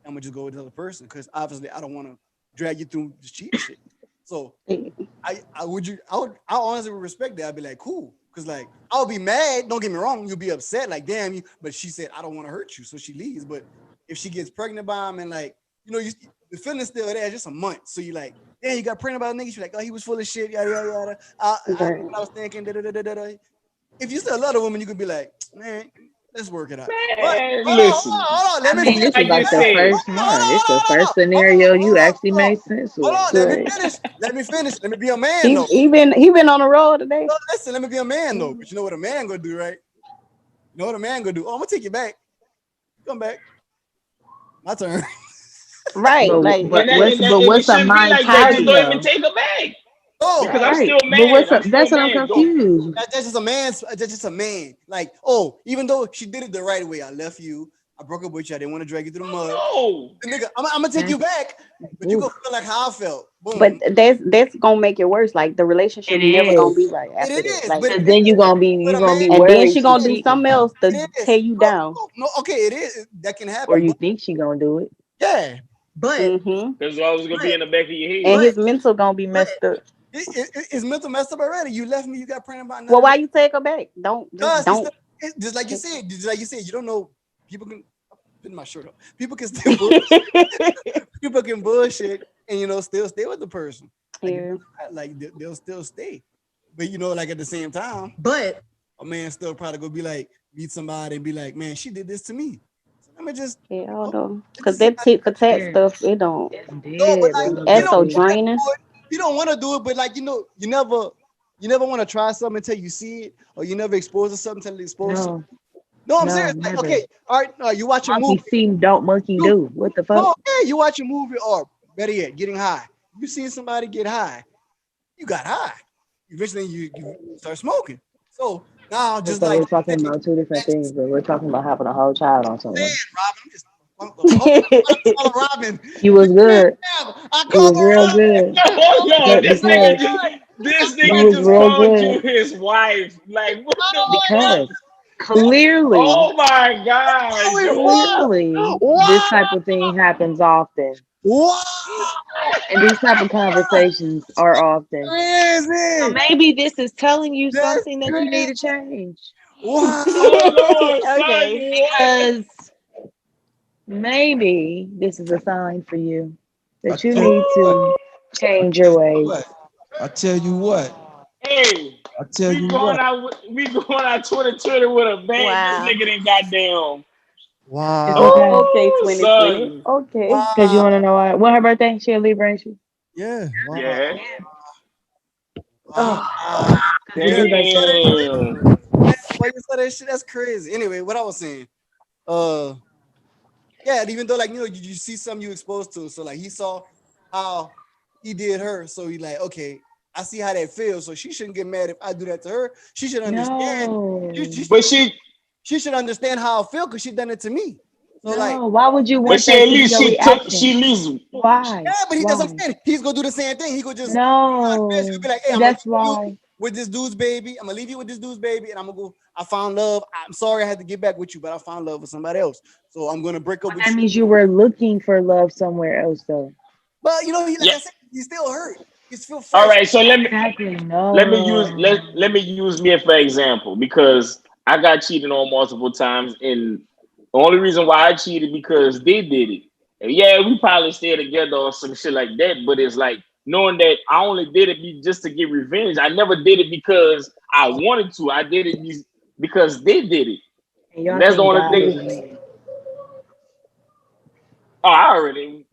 I'm gonna just go with the other person because obviously I don't want to drag you through this cheating shit." So I honestly would respect that. I'd be like, cool, because like I'll be mad. Don't get me wrong. You'll be upset, like damn you. But she said I don't want to hurt you, so she leaves. But if she gets pregnant by him and like the feeling's still there, just a month. So you like, yeah, you got pregnant by a nigga. You're like, oh, he was full of shit, yada yada yada. Right. I was thinking, da da da da da. If you still love a woman, you could be like, man, let's work it out. But Man, hold on, listen, hold on. Let I me mean, finish. this is like you like the said, first one. It's the first scenario you actually made sense Hold with. on. Let me Right. finish. Let me finish. Let me be a man He though. he been on the road today. No, listen, let me be a man though. But you know what a man gonna do, right? You know what a man gonna do? Oh, I'm gonna take you back. Come back. My turn. Right. Like But and it what's a shouldn't be like that. Just mentality how don't even though? take her back Oh, because I'm right. still But mad. I'm still that's what I'm mad though. confused. that's just a man. That's just a man. Like, oh, even though she did it the right way, I left you. I broke up with you. I didn't want to drag you through the mud. No, The nigga, I'm gonna take you back, but you Oof. gonna feel like how I felt. But Boom. that's gonna make it worse. Like the relationship It never gonna is. be right after It that. is, Like, Cause then but you a gonna man, be and then worried she she gonna do it something cheating, else to is. tear you No, down. no, okay, it is. That can or happen, you but think she gonna do it. yeah, but Mm-hmm. that's always gonna be but in the back of your And head. but his mental gonna be but messed up. it's mental messed up already. You left me. You got pregnant by Well, another why nigga. you take her back? Cause it's Don't. just like you said. Just like you said. You don't know. People can put my shirt up. People can still bullshit. People can bullshit and still stay with the person. Like Yeah. they'll still stay. But like at the same time, but a man still probably gonna be like meet somebody and be like, man, she did this to me. So let me just Yeah, I don't know. let's Cause just see that how tit for tat Dead. stuff, it don't. It's no, but dead, like bro. he That's don't so Dead. want to draining. do it. He don't want to do it, but like you never want to try something until you see it, or you never expose to something until you expose to. No, No, I'm no, serious. Like, never. okay, all right, you watch a movie. Monkey see, don't monkey You do. What the fuck? no, yeah, you watch a movie, or better yet, getting high. You see somebody get high, you got high. Eventually, you start smoking. So now, just So like we're talking about two different things, but we're talking about having a whole child on saying, someone. Robin, I'm just I'm Robin. You was good. I You called was her real Robin. good. Yo, But because this you nigga was just real called you good. his wife. Like what the fuck? Because clearly, Oh my gosh, yo. clearly, this Wow. type of thing happens often. Wow. And these type of conversations are often. So Crazy. maybe this is telling you That's something that you need to crazy. change. Wow. Oh Lord, Okay. son, what? Because maybe this is a sign for you I that you tell you need what. to I change tell your you ways. what. I tell you what. Hey, I tell you what. we going out 2020 with a bang. This Wow. nigga done goddamn. It's Wow. okay. Okay, Oh 2020. son. Okay. Because you Wow. want to know why. When her birthday? She a Libra, ain't she? Yeah. Wow. Yeah. Wow. Oh, Yeah. happy birthday. Damn. Man, why you saw that shit? That's crazy. Anyway, what I was saying. Uh yeah, and even though like you see something you exposed to. So like he saw how he did her. So he like, okay, I see how that feels. So she shouldn't get mad if I do that to her. She should understand. No. But she She should understand how I feel because she done it to me. So like, No. Why would you but want she that at to be least your she reaction? at least Why? yeah, but he doesn't Why? understand. He's gonna do the same thing. He could just he'll No. be like, hey, I'm gonna That's leave you why. with this dude's baby. I'm gonna leave you with this dude's baby, and I'm gonna go. I found love. I'm sorry I had to get back with you, but I found love with somebody else. So I'm gonna break up But with that you. means you were looking for love somewhere else, though. But he like yeah. I said, he's still hurt. He's still All fresh. right, so Exactly. let me use me for example because I got cheated on multiple times, and the only reason why I cheated because they did it. And yeah, we probably stay together or some shit like that, but it's like knowing that I only did it just to get revenge. I never did it because I wanted to. I did it because they did it. And And y'all that's the think only God is thing. mean. Oh, I already.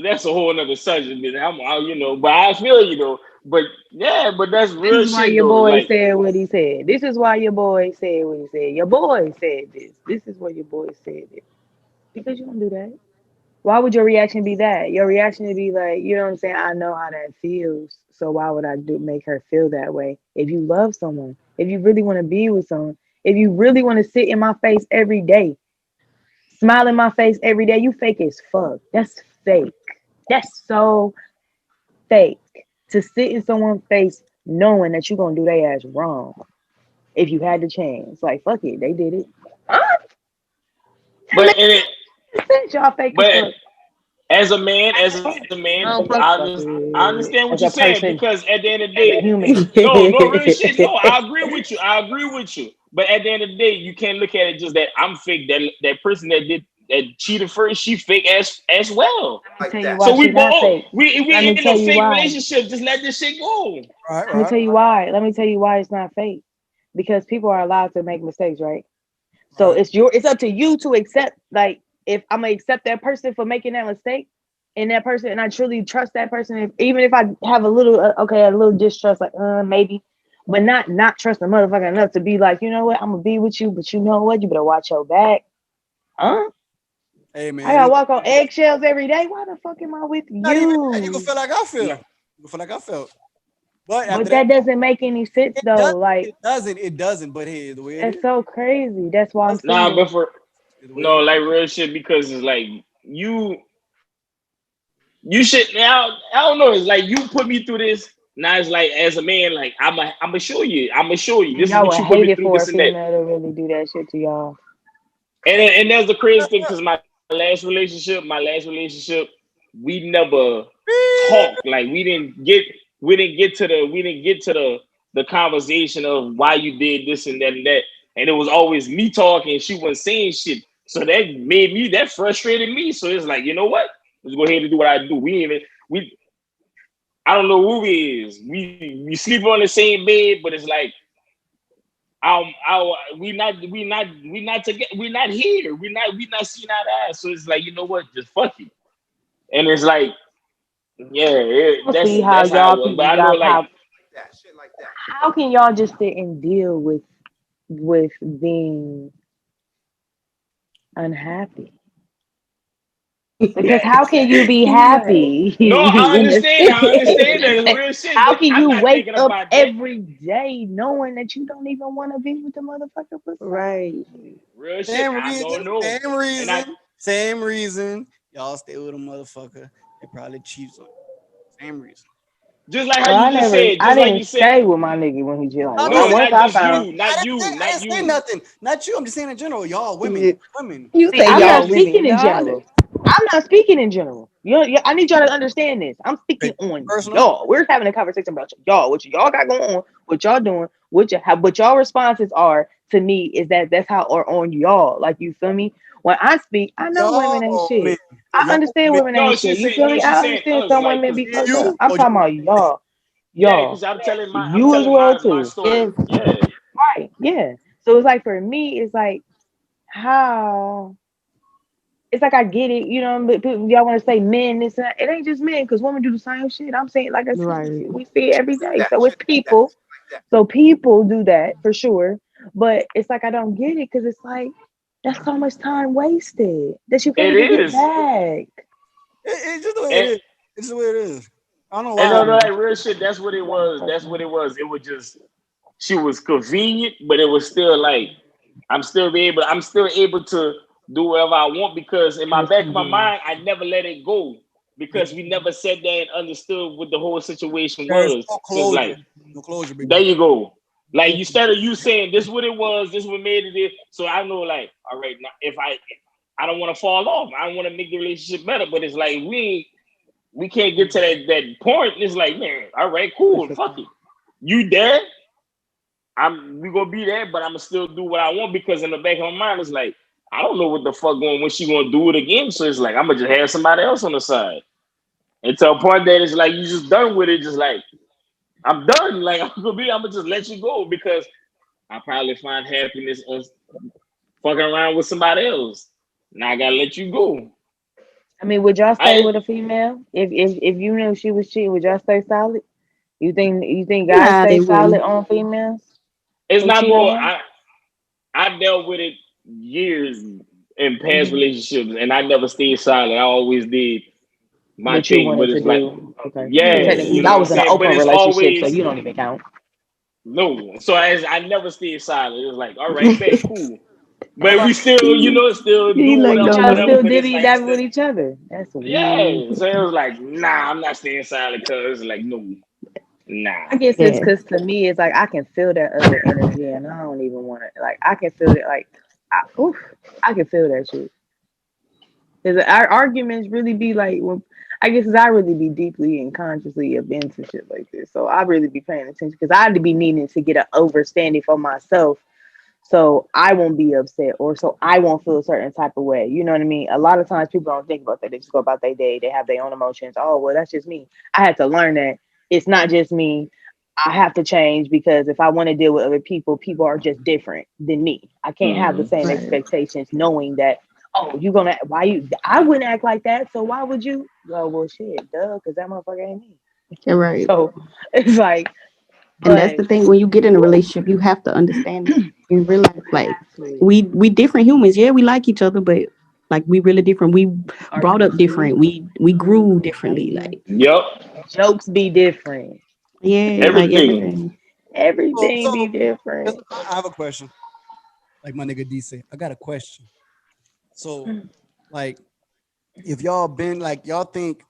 That's a whole other subject, man. But I feel you though. But yeah, but that's This real is why shit your though. boy Like, said what he said. This is why your boy said what he said. Your boy said this. This is what your boy said it. Because you don't do that. Why would your reaction be that? Your reaction would be like, you know what I'm saying? I know how that feels. So why would I make her feel that way? If you love someone, if you really want to be with someone, if you really want to sit in my face every day, smile in my face every day, you fake as fuck. That's fake. That's so fake. To sit in someone's face knowing that you're gonna do their ass wrong. If you had the chance. Like fuck it, they did it. but in it, Y'all fake as but fuck. as a man, No, fuck I it. understand what As you're a saying person, because at the end of the as a day, human. no real shit. No, I agree with you. I agree with you. But at the end of the day, you can't look at it just that I'm fake. That person that cheated first, she fake as well. Let me tell you why So we she's not both fake. we Let me in a tell you fake why. relationship. Just let this shit go. Right, Let me right. tell you why. Let me tell you why it's not fake. Because people are allowed to make mistakes, right? So Right. it's up to you to accept, like, if I'm gonna accept that person for making that mistake, and that person, and I truly trust that person, even if I have a little a little distrust, like maybe, but not trust the motherfucker enough to be like, you know what, I'm gonna be with you, but you know what, you better watch your back. Hey I man, gotta walk on eggshells every day. Why the fuck am I with not even that. You gonna you? feel like I feel. Yeah. You gonna feel like I felt. But after But that, that doesn't make any sense it though. does. Like, It doesn't. It doesn't. But hey, the way it that's is, so crazy. That's why I'm that's Nah, single. but for the way no it is. like real shit because it's like you should now. I don't know. It's like you put me through this. Now it's like as a man, like I'm gonna show you. I'm gonna show you. And This is y'all what would you put hate me it through. for a This and that. female to really do that shit to y'all. And that's the crazy thing because my last relationship, we never talked. Like we didn't get to the conversation of why you did this and that. And it was always me talking. And she wasn't saying shit. So that frustrated me. So it's like, you know what? Let's go ahead and do what I do. We I don't know who he is. We sleep on the same bed, but it's like we not together. We're not here. We not seeing eye to eye. So it's like, you know what? Just fuck it. And it's like, yeah, I don't see how that's how it y'all was. But people I know got like how can y'all just sit and deal with being unhappy? Because how can you be happy no, I in understand. I understand that it's a real shit, how but can I'm you not wake thinking up about that. every day knowing that you don't even want to be with the motherfucker beside Right. you? Real shit. Same I reason. don't know. Same And I reason. Same reason y'all stay with a motherfucker. They probably cheats on you. Same reason. Just like how Well, you just said, I just like didn't you said. stay with my nigga when he just like I when mean, I No, once not I just found. you, not you, I not didn't say you. nothing. Not you. I'm just saying in general, y'all Yeah. women. You See, say I'm y'all not women. speaking in Y'all, general. I'm not speaking in general. I need y'all to understand this. I'm speaking Okay, on personal. y'all. We're having a conversation about y'all. What y'all got going on? What y'all doing? What y'all responses are to me is that's how are on y'all. Like you feel me? When I speak, I know Y'all women ain't or men. shit. So I y'all understand men. women No, ain't shit. she's You saying feel no, me? she's I saying understand us, some like, women cause be Me and fucked up. you I'm or talking you? about y'all. yeah, cause Y'all. I'm You as telling well my too. story. yes. Yeah, Right. Yeah. So it's like for me, it's like how it's like I get it, you know, but y'all want to say men, this and that. It ain't just men, because women do the same shit. I'm saying, like I said, Right. we see it every day. That So it's shit like that. people. Like So people do that for sure. But it's like I don't get it because it's like that's so much time wasted that you can't it even get is. back. It's just the way it And is. It's the way it is. I don't know and why. no, no, Yeah. like real shit. That's what it was. That's what it was. It was just she was convenient, but it was still like I'm still able to do whatever I want because in It my was back of my convenient. mind, I never let it go because we never sat there and understood what the whole situation There's was. no So it's closure. like, No closure, big there bro. you go. Like No instead of you saying this what it was, this what made it. So I know, like, all right, now if I don't want to fall off, I don't want to make the relationship better. But it's like we can't get to that point. It's like, man, all right, cool, fuck it. You there? We gonna be there, but I'm gonna still do what I want because in the back of my mind, it's like I don't know what the fuck going when she gonna do it again. So it's like I'm gonna just have somebody else on the side. And to a point that it's like you just done with it, just like I'm done. Like I'm gonna just let you go because I probably find happiness on fucking around with somebody else. Now I gotta let you go. I mean, would y'all stay I with a female if you knew she was cheating? Would y'all stay solid? You think guys Nah, stay they solid wouldn't. on females it's who not cheat on more. them? I dealt with it years in past Hmm. relationships, and I never stayed silent. I always did my What you thing, but wanted to it's like, do? Okay. yeah, So Yeah. technically, you know y'all what I'm was in an saying. But open it's relationship, so always you don't even count. no. So as I never stayed silent. It was like, all right, bet, cool. But Nobody. we still, still do He like, But whatever, y'all no. whatever. still But it's divvy like, that with each other. That's weird. yeah. So it was like, nah, I'm not staying silent because like, no, nah. I guess it's Yeah. because to me, it's like I can feel that other energy, and I don't even want to. Like I can feel it. Like, oof, I can feel that shit. Because our arguments really be like, well, I guess 'cause I really be deeply and consciously of into shit like this. So I really be paying attention because I'd be needing to get an overstanding for myself so I won't be upset or so I won't feel a certain type of way. You know what I mean? A lot of times people don't think about that. They just go about their day. They have their own emotions. Oh, well, that's just me. I had to learn that it's not just me. I have to change because if I want to deal with other people, people are just different than me. I can't have the Mm-hmm. same Right. expectations knowing that, oh, you're gonna why you I wouldn't act like that. So why would you? Oh, well shit, duh, because that motherfucker ain't me. You're right. So it's like, And that's the but thing. When you get in a whew, relationship, you have to understand that. You realize, like, exactly. we different humans. Yeah, we like each other, but like we really different. We brought up See, different. We grew differently. Like, Yep. jokes be different. yeah, like Everything. everything. Everything be Just, different. I have a question. Like my nigga D say, I got a question. So, like, if y'all been like y'all think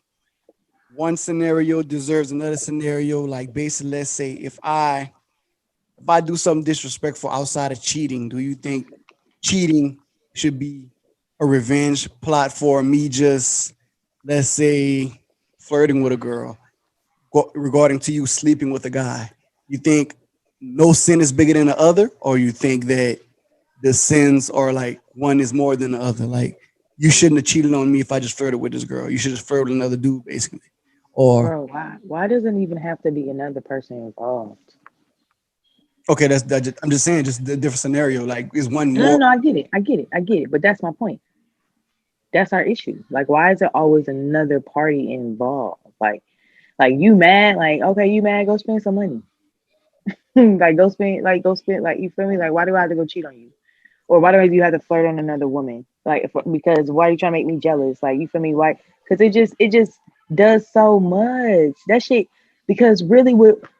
one scenario deserves another scenario, like basically, let's say if I do something disrespectful outside of cheating, do you think cheating should be a revenge plot for me just, let's say, flirting with a girl regarding to you sleeping with a guy? You think no sin is bigger than the other, or you think that the sins are like one is more than the other? Like you shouldn't have cheated on me if I just flirted with this girl. You should have flirted with another dude, basically. Or Bro, why doesn't even have to be another person involved? okay, I'm just saying, just the different scenario. Like is one No, no, more? no, I get it. But that's my point. That's our issue. Like, why is there always another party involved? Like you mad? Like, okay, you mad? Go spend some money. Go spend. Like, you feel me? Like, why do I have to go cheat on you? Or why do you have to flirt on another woman? Like, because why are you trying to make me jealous? Like, you feel me? Why? Because it just does so much. That shit. Because really,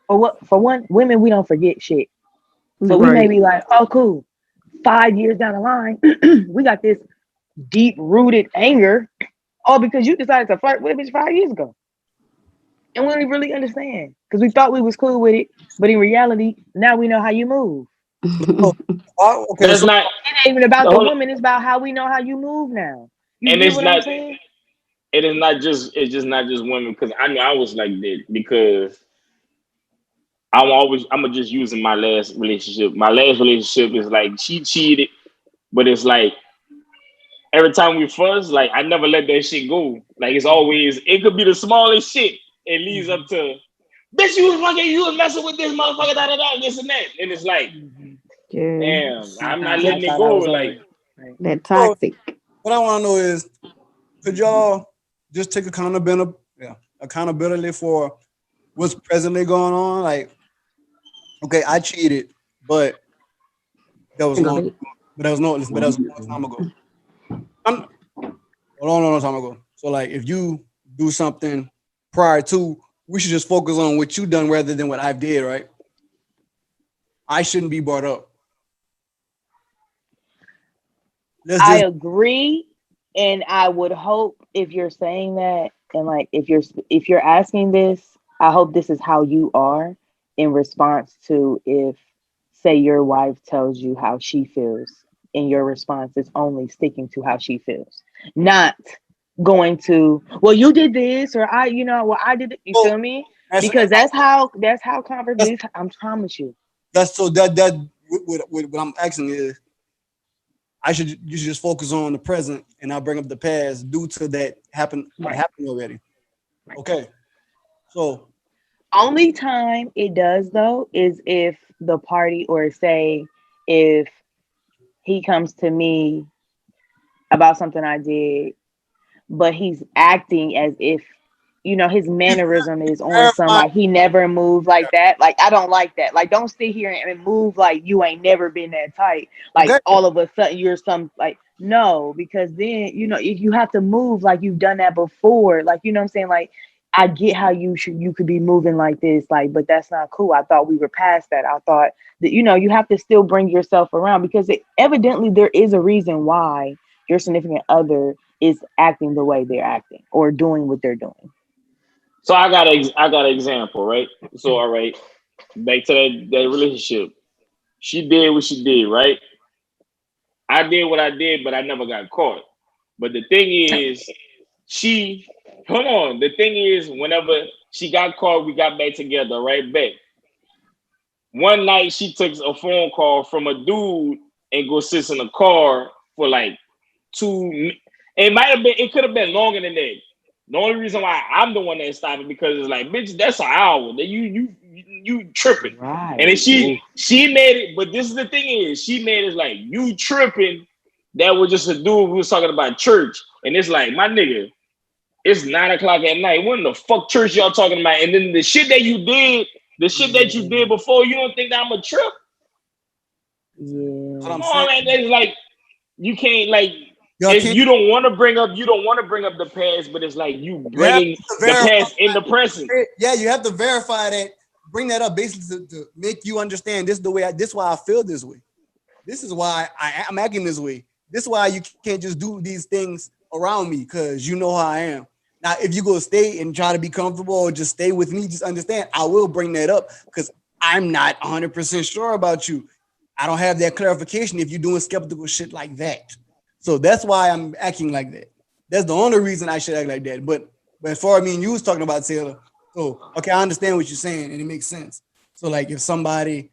for one, women we don't forget shit. So we may Right. be like, oh, cool. 5 years down the line, we got this deep rooted anger, all because you decided to flirt with a bitch 5 years ago. And we don't really understand because we thought we was cool with it, but in reality, now we know how you move. Oh, okay, That's so not. It ain't even about the Hold on. woman; it's about how we know how you move now. You And get it's what I'm not. saying? It is not just. It's just not just women because I know I was like that because I'm just using my last relationship. My last relationship is like she cheated, but it's like every time we fuss, like I never let that shit go. Like it's always it could be the smallest shit. It leads up to bitch, you was messing with this motherfucker, da da da, this and that. And it's like, Yeah, damn, I'm not I letting it thought I go. was Like over. Right. that so toxic. what I want to know is, could y'all just take accountability for what's presently going on? Like, okay, I cheated, but that was long, but that was no, but that was a long time ago. I'm, a long time ago. So like, if you do something prior to, we should just focus on what you done rather than what I did, right? I shouldn't be brought up. Let's I just agree, and I would hope if you're saying that, and like if you're asking this, I hope this is how you are in response to if, say, your wife tells you how she feels, and your response is only sticking to how she feels, not going to, well, you did this, or well, I did it. You oh, feel me? that's, Because that's how that's, conversation. I promise you. that's so that what I'm asking is, you should just focus on the present and I'll bring up the past due to that Right. happened already. Okay. So Only time it does though is if the party, or say if he comes to me about something I did, but he's acting as if his mannerism is on some, verify. like he never moved like that. Like I don't like that. Like don't sit here and move like you ain't never been that tight. Like Okay. all of a sudden you're some, like, no, because then if you have to move like you've done that before, like what I'm saying, like I get how you could be moving like this, like, but that's not cool. I thought we were past that. I thought that you have to still bring yourself around because evidently there is a reason why your significant other is acting the way they're acting or doing what they're doing. so, I got an example, right? So all right, back to that relationship. She did what she did, right? I did what I did, but I never got caught. But the thing is, she hold on. The thing is, whenever she got caught, we got back together, right back. One night she took a phone call from a dude and go sit in a car for like two. It might have been. It could have been longer than that. The only reason why I'm the one that stopped it because it's like, bitch, that's an hour. That you tripping. And then Right. she made it. But this is the thing is, she made it like you tripping. That was just a dude who was talking about church, and it's like, my nigga, it's 9 o'clock at night. What in the fuck church y'all talking about? And then the shit that you did, the shit that you did before, you don't think that I'm a trip? That's what Yeah. I'm Come saying. on, man. It's like you can't like Y'all if can't. you don't want to bring up the past, but it's like you You have bringing to the verify. past in the present. Yeah, you have to verify that. Bring that up basically to make you understand this is the way. This is why I feel this way. This is why I'm acting this way. This is why you can't just do these things around me because you know how I am. Now, if you go stay and try to be comfortable or just stay with me, just understand I will bring that up because I'm not 100% sure about you. I don't have that clarification if you're doing skeptical shit like that. So that's why I'm acting like that. That's the only reason I should act like that. But as far as me and you was talking about Taylor, so okay, I understand what you're saying and it makes sense. So like if somebody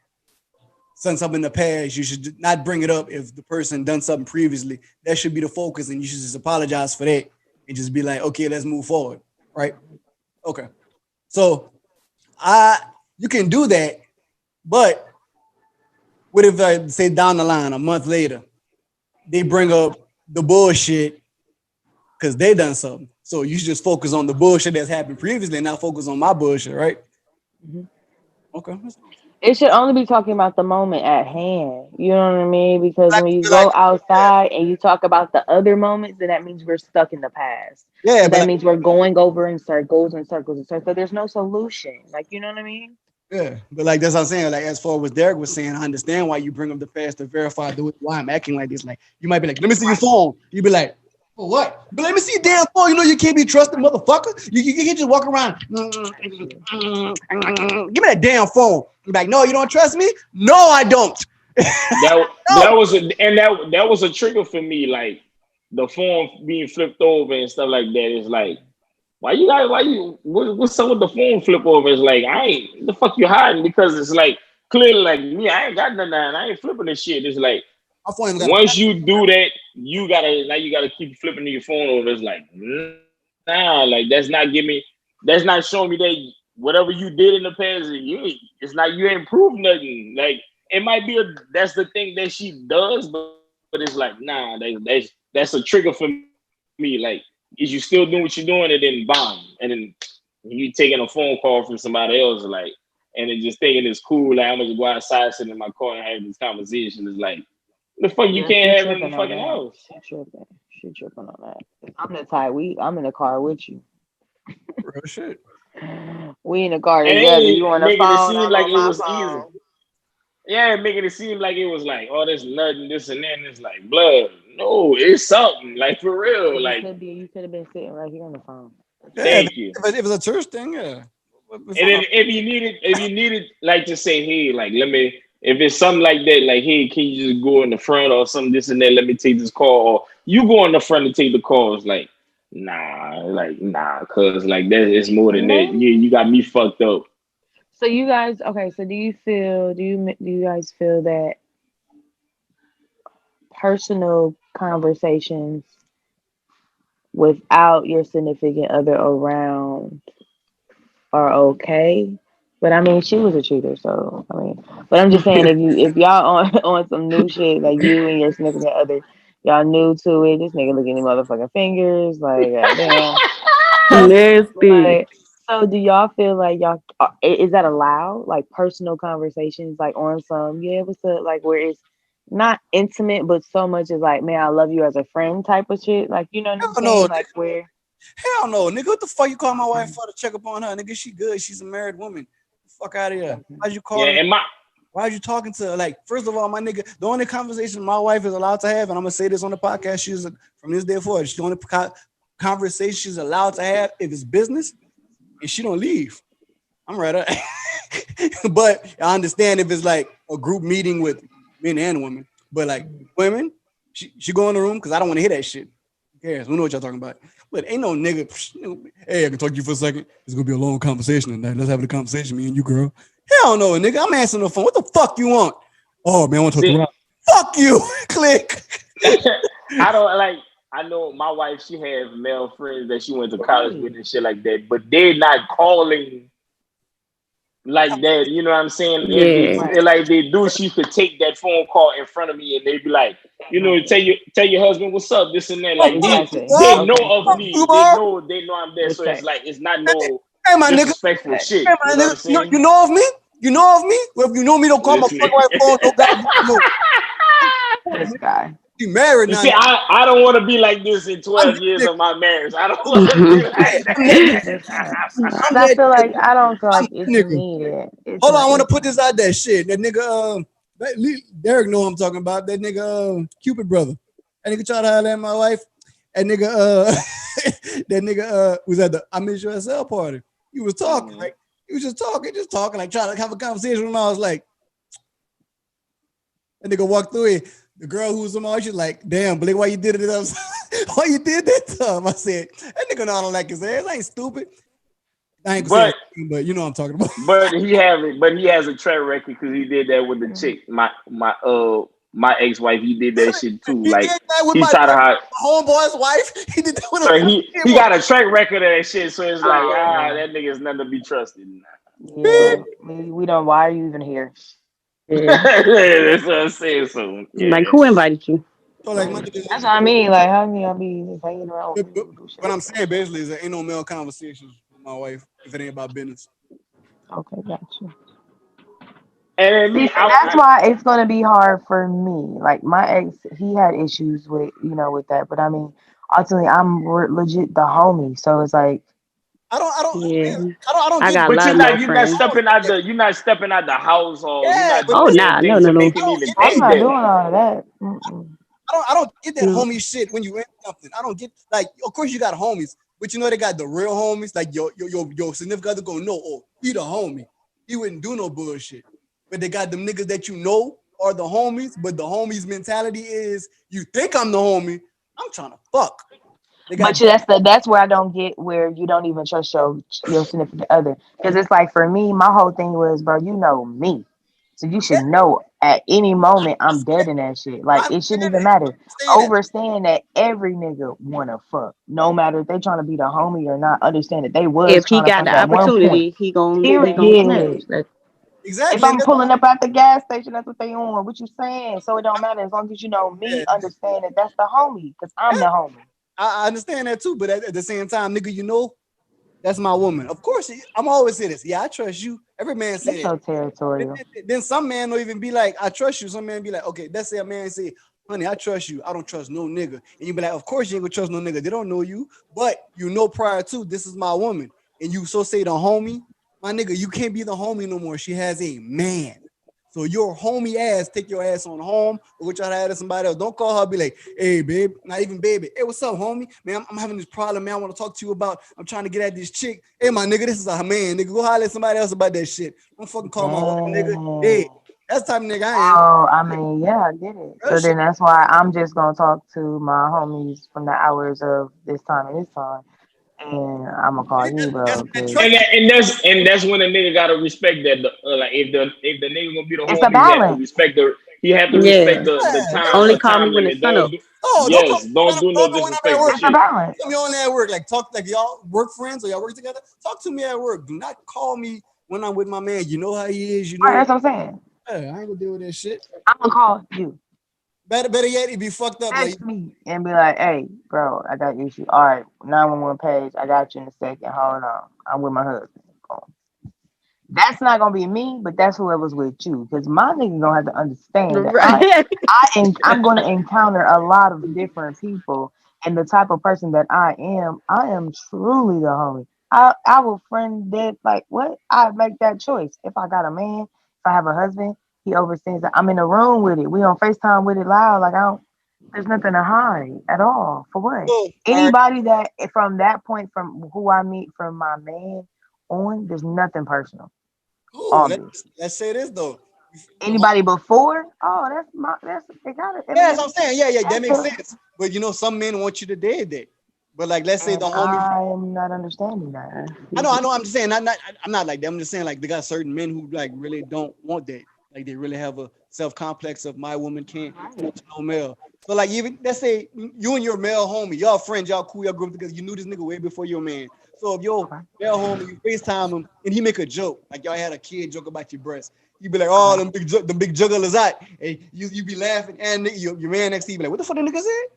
done something in the past, you should not bring it up if the person done something previously. That should be the focus, and you should just apologize for that and just be like, okay, let's move forward, right? Okay. So I you can do that, but what if say down the line a month later they bring up the bullshit because they done something? So you should just focus on the bullshit that's happened previously and not focus on my bullshit, right? Mhm. Okay. It should only be talking about the moment at hand. You know what I mean? Because I when you feel like go outside and you talk about the other moments, then that means we're stuck in the past. yeah, Because but that like, means we're going over in circles and circles and circles. So there's no solution. Like, you know what I mean? Yeah, but like that's what I'm saying. Like as far as what Derek was saying, I understand why you bring up the past to verify why I'm acting like this. Like you might be like, let me see your phone. You be like, for what? But let me see your damn phone. You know you can't be trusted, motherfucker. You can't just walk around. Give me that damn phone. You're like, no, you don't trust me? No, I don't. That No. was that was a trigger for me. Like the phone being flipped over and stuff like that. It's like, what's up with the phone flip over? It's like, I ain't, the fuck you hiding? Because it's like, clearly like me, I ain't got nothing. I ain't flipping this shit. It's like, My phone even got a once you do that, you gotta keep flipping your phone over. It's like, nah, like that's not showing me that whatever you did in the past, it's not, you ain't proved nothing. Like it might be that's the thing that she does, but it's like, nah, that's a trigger for me. Like, is you still doing what you're doing, and then bomb, and then you taking a phone call from somebody else, like, and then just thinking it's cool. Like I'm gonna just go outside, sit in my car, and have this conversation. It's like, the fuck you Yeah, she can't have it in the tripping on fucking that. house. She tripping on that. I'm the type. I'm in the car with you. real shit. We in the car And together. You ain't on the making it phone? seem I'm like on it my was easy. phone. Yeah, making it seem like it was like, oh, there's nothing, this and that. And it's like, blood. No, it's something. Like for real. It Like, could be. You could have been sitting right here on the phone. Yeah, thank you. if it's a church thing, yeah. And then if you needed like to say, hey, like let me, if it's something like that, like, hey, can you just go in the front or something, this and that, let me take this call, or you go in the front and take the calls, like nah, cause like that is more than that. No. You got me fucked up. So you guys, okay. So do you guys feel that personal conversations without your significant other around are okay? But I mean, she was a cheater, so I mean, but I'm just saying, if y'all on on some new shit, like you and your significant other, y'all new to it, this nigga looking at motherfucking fingers, like goddamn. Nasty. Like, so do y'all feel like y'all is that allowed? Like personal conversations, like on some, yeah, what's up? Like where it's not intimate, but so much as like, man, I love you as a friend type of shit. Like, you know what I'm Hell no, saying? Like where hell no, nigga. What the fuck you call my wife for to check up on her? Nigga, she good. She's a married woman. Fuck out of here. Why'd you call Yeah, her? and my Why'd you talking to her? Like, first of all, my nigga, the only conversation my wife is allowed to have, and I'm gonna say this on the podcast, she's from this day forward, she's the only conversation she's allowed to have if it's business, and she don't leave. I'm right. But I understand if it's like a group meeting with men and women, but like women, she go in the room because I don't want to hear that shit. Who cares? We know what y'all talking about. But ain't no nigga. Hey, I can talk to you for a second. It's gonna be a long conversation tonight. Let's have a conversation, me and you, girl. Hell no, nigga. I'm answering the phone. What the fuck you want? Oh man, I want to talk to see, Rob. Fuck you. Click. I don't like. I know my wife. She has male friends that she went to college with and shit like that, but they're not calling like that. You know what I'm saying? Yeah. If like they do, she could take that phone call in front of me, and they'd be like, you know, exactly. tell your husband what's up, this and that. Oh, Like fuck you, Exactly. they Bob. know Okay, of Fuck cool. you, me. Bob. They know I'm there. So it's Respect. like it's not no Hey, my nigga. disrespectful Respect. shit. Hey, my You know what nigga. I'm saying? You know of me? You know of me? Well, if you know me, don't call my This fucking wife phone. No goddamn no. This guy. She married You now. see, I don't want to be like this in I'm 12 that years nigga. of my marriage. I don't want to be Hey, like I'm that nigga. This guy. I'm Cause I that feel nigga. like I don't feel I'm like that it's nigga. needed. It's Hold on, I not. want to It's put this out there. Shit, that nigga, Derek know what I'm talking about. That nigga, Cupid brother. That nigga tried to holler at my wife. That nigga, that nigga, was at the I Miss You SL party. He was talking, like, he was just talking, like, trying to have a conversation with him. I was like, that nigga walked through it. The girl who was on my, she's like, damn, Blake, why you did it? Why you did that to him? I said, that nigga know I don't like his ass. I ain't stupid. I ain't gonna say but his name, but you know what I'm talking about. he has a track record because he did that with the chick. My ex-wife, he did that shit too. He did Like that with he my tried to hide. homeboy's wife. He did that with So a he got a track record of that shit. So it's like, yeah. that nigga's nothing to be trusted. Yeah. We don't. Why are you even here? Yeah. That's what I'm saying. So Like yeah. who invited you? so like my nigga, That's what I mean. Like, how can y'all be just hanging around with people who do shit what like I'm saying basically is there ain't no male conversations with my wife if it ain't about business. that? Okay, gotcha. And then See, me, so that's why it's gonna be hard for me. Like my ex, he had issues with with that, but I mean, ultimately, I'm legit the homie. So it's like, Yeah. I don't I get got a But lot you're of not male you're not friends. stepping out the house or you're yeah, not but Oh, doing nah, anything no, to no, no. make him even get I'm think that. not doing that. all of that. Mm-mm. I don't get that No. homie shit when you in something. I don't get like, of course you got homies, but you know they got the real homies. Like your significant other gonna know, oh, he the homie. He wouldn't do no bullshit. But they got them niggas that you know are the homies, but the homies mentality is you think I'm the homie. I'm trying to fuck. They got But that's where I don't get where you don't even trust your significant other. Because it's like for me, my whole thing was, bro, you know me. So you should know at any moment I'm dead in that shit. I Like it shouldn't understand even that. matter. I understand that. Overstand that every nigga wanna fuck. No matter if they trying to be the homie or not, understand that they was If he trying to got fuck the at one point. opportunity, he gonna snatch. Period. If Exactly. And I'm that's pulling up at the gas station, that's what they on. What you saying? So it don't matter as long as you know me, yeah, understand that that's the homie, because I'm the homie. I understand that too. But at the same time, nigga, you know, that's my woman. Of course, I'm always say this. Yeah, I trust you. Every man say That's that. so territorial. Then some man don't even be like, I trust you. Some man be like, okay, let's say a man say, honey, I trust you. I don't trust no nigga. And you be like, of course you ain't gonna trust no nigga. They don't know you, but you know prior to this is my woman. And you so say the homie, my nigga, you can't be the homie no more. She has a man. So your homie ass take your ass on home or go try to have somebody else. Don't call her, be like, hey, babe, not even baby. Hey, what's up, homie? Man, I'm having this problem, man. I want to talk to you about. I'm trying to get at this chick. Hey, my nigga, this is a man, nigga. Go holler at somebody else about that shit. Don't fucking call my woman, nigga. Hey, Dang. that's the type of nigga I am. Oh, I mean, yeah, I get it. That So shit. then that's why I'm just gonna talk to my homies from the hours of this time and this time, and I'm gonna call you, That's bro, that because trust. And that's when the nigga gotta respect that. Like if the nigga gonna be the it's a homie, he have to balance. respect the Yeah. Yeah, Only the call me time when the limit. sun up. don't call Yes, don't do no me when I'm at disrespectful work. It's a shit. balance. Tell me on at work. Like talk like y'all work friends or y'all work together. Talk to me at work. Do not call me when I'm with my man. You know how he is. You Right, know. that's what I'm saying. Yeah, I ain't gonna deal with that shit. I'm gonna call you. Better yet, he be fucked up. Like Text me and be like, hey, bro, I got issue. All right, 911 page. I got you in a second. Hold on. I'm with my husband. That's not gonna be me, but that's whoever's with you. Because my nigga gonna have to understand that Right. I'm gonna encounter a lot of different people, and the type of person that I am truly the homie. I will friend that like what? I make that choice. If I got a man, if I have a husband, he overstands that I'm in the room with it. We on FaceTime with it loud. Like I don't there's nothing to hide at all. For what? oh, all right, Anybody that from that point from who I meet from my man on, there's nothing personal. cool. All Let's, good. let's say this though. The whole, Anybody before? Oh, that's it got it. I yeah, mean, that's what I'm saying. Yeah, that makes that's sense. But you know, some men want you to dead that. But like, let's say and the homie. I am not understanding that. I know. I'm just saying. I'm not like that. I'm just saying like they got certain men who like really don't want that. Like they really have a self complex of my woman can't Right. touch no male. So like even let's say you and your male homie, y'all friends, y'all cool, y'all grew up together. You knew this nigga way before your man. So if your Okay. male homie, you FaceTime him and he make a joke, like y'all had a kid joke about your breast. You be like, oh, Okay. them big jugglers out. And you be laughing, and nigga, your man next to you be like, what the fuck that nigga said?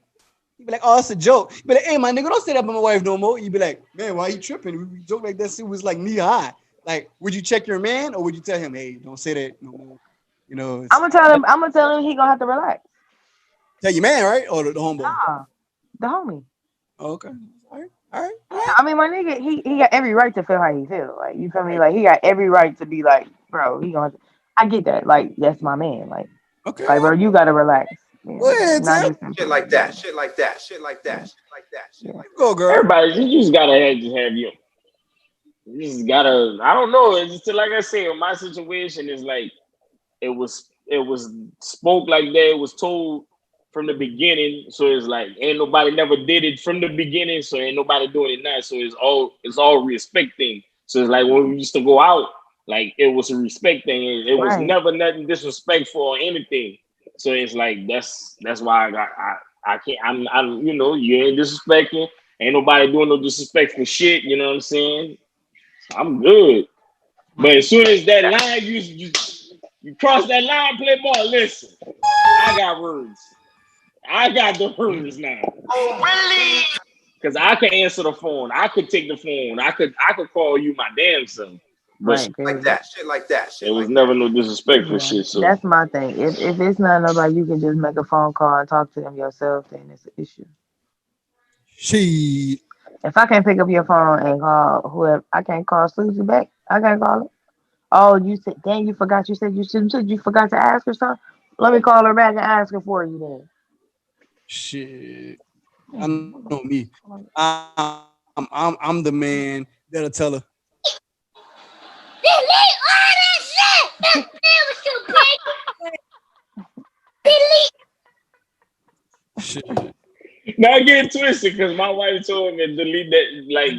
You be like, oh, it's a joke. You be like, hey, my nigga, don't say that about my wife no more. You be like, man, why you tripping? We joke like that shit was like knee high. Like, would you check your man or would you tell him, hey, don't say that no more? You know, it's I'm gonna tell him he gonna have to relax. tell your man, right? Or the homeboy. Nah, the homie. Oh, okay. All right. All right. All Yeah, right. I mean my nigga, he got every right to feel how he feel. Like you feel me? Like he got every right to be like, bro, he gonna have to, I get that. Like that's my man. Like Okay. bro, you gotta relax. Yeah. Go ahead, Not Tim. just in public. Yeah. Yeah. Go, girl. Everybody, you just gotta have you. You just gotta. I don't know. It's just like I said. My situation is like it was spoke like that. It was told from the beginning. So it's like ain't nobody never did it from the beginning. So ain't nobody doing it now. So it's all respect thing. So it's like when we used to go out, like it was a respect thing. It was Right. never nothing disrespectful or anything. So it's like that's why I can't I'm you ain't disrespecting. Ain't nobody doing no disrespectful shit. You know what I'm saying? I'm good. But as soon as that line you cross that line, play ball. Listen, I got words. I got the words now. Because I can answer the phone. I could take the phone. I could call you my damn self. But Right. Period. it was never no disrespectful Yeah, shit. So that's my thing. If it's not nobody, you can just make a phone call and talk to them yourself. Then it's an issue. She. If I can't pick up your phone and call whoever, I can't call Susie back. I can't call her. Oh, you said, dang, you forgot. You said you forgot to ask her something. Let me call her back and ask her for you then. Shit. I know me. I'm the man that'll tell her. Delete all that shit. That was too big. Shit. Now get it twisted because my wife told me to delete that, like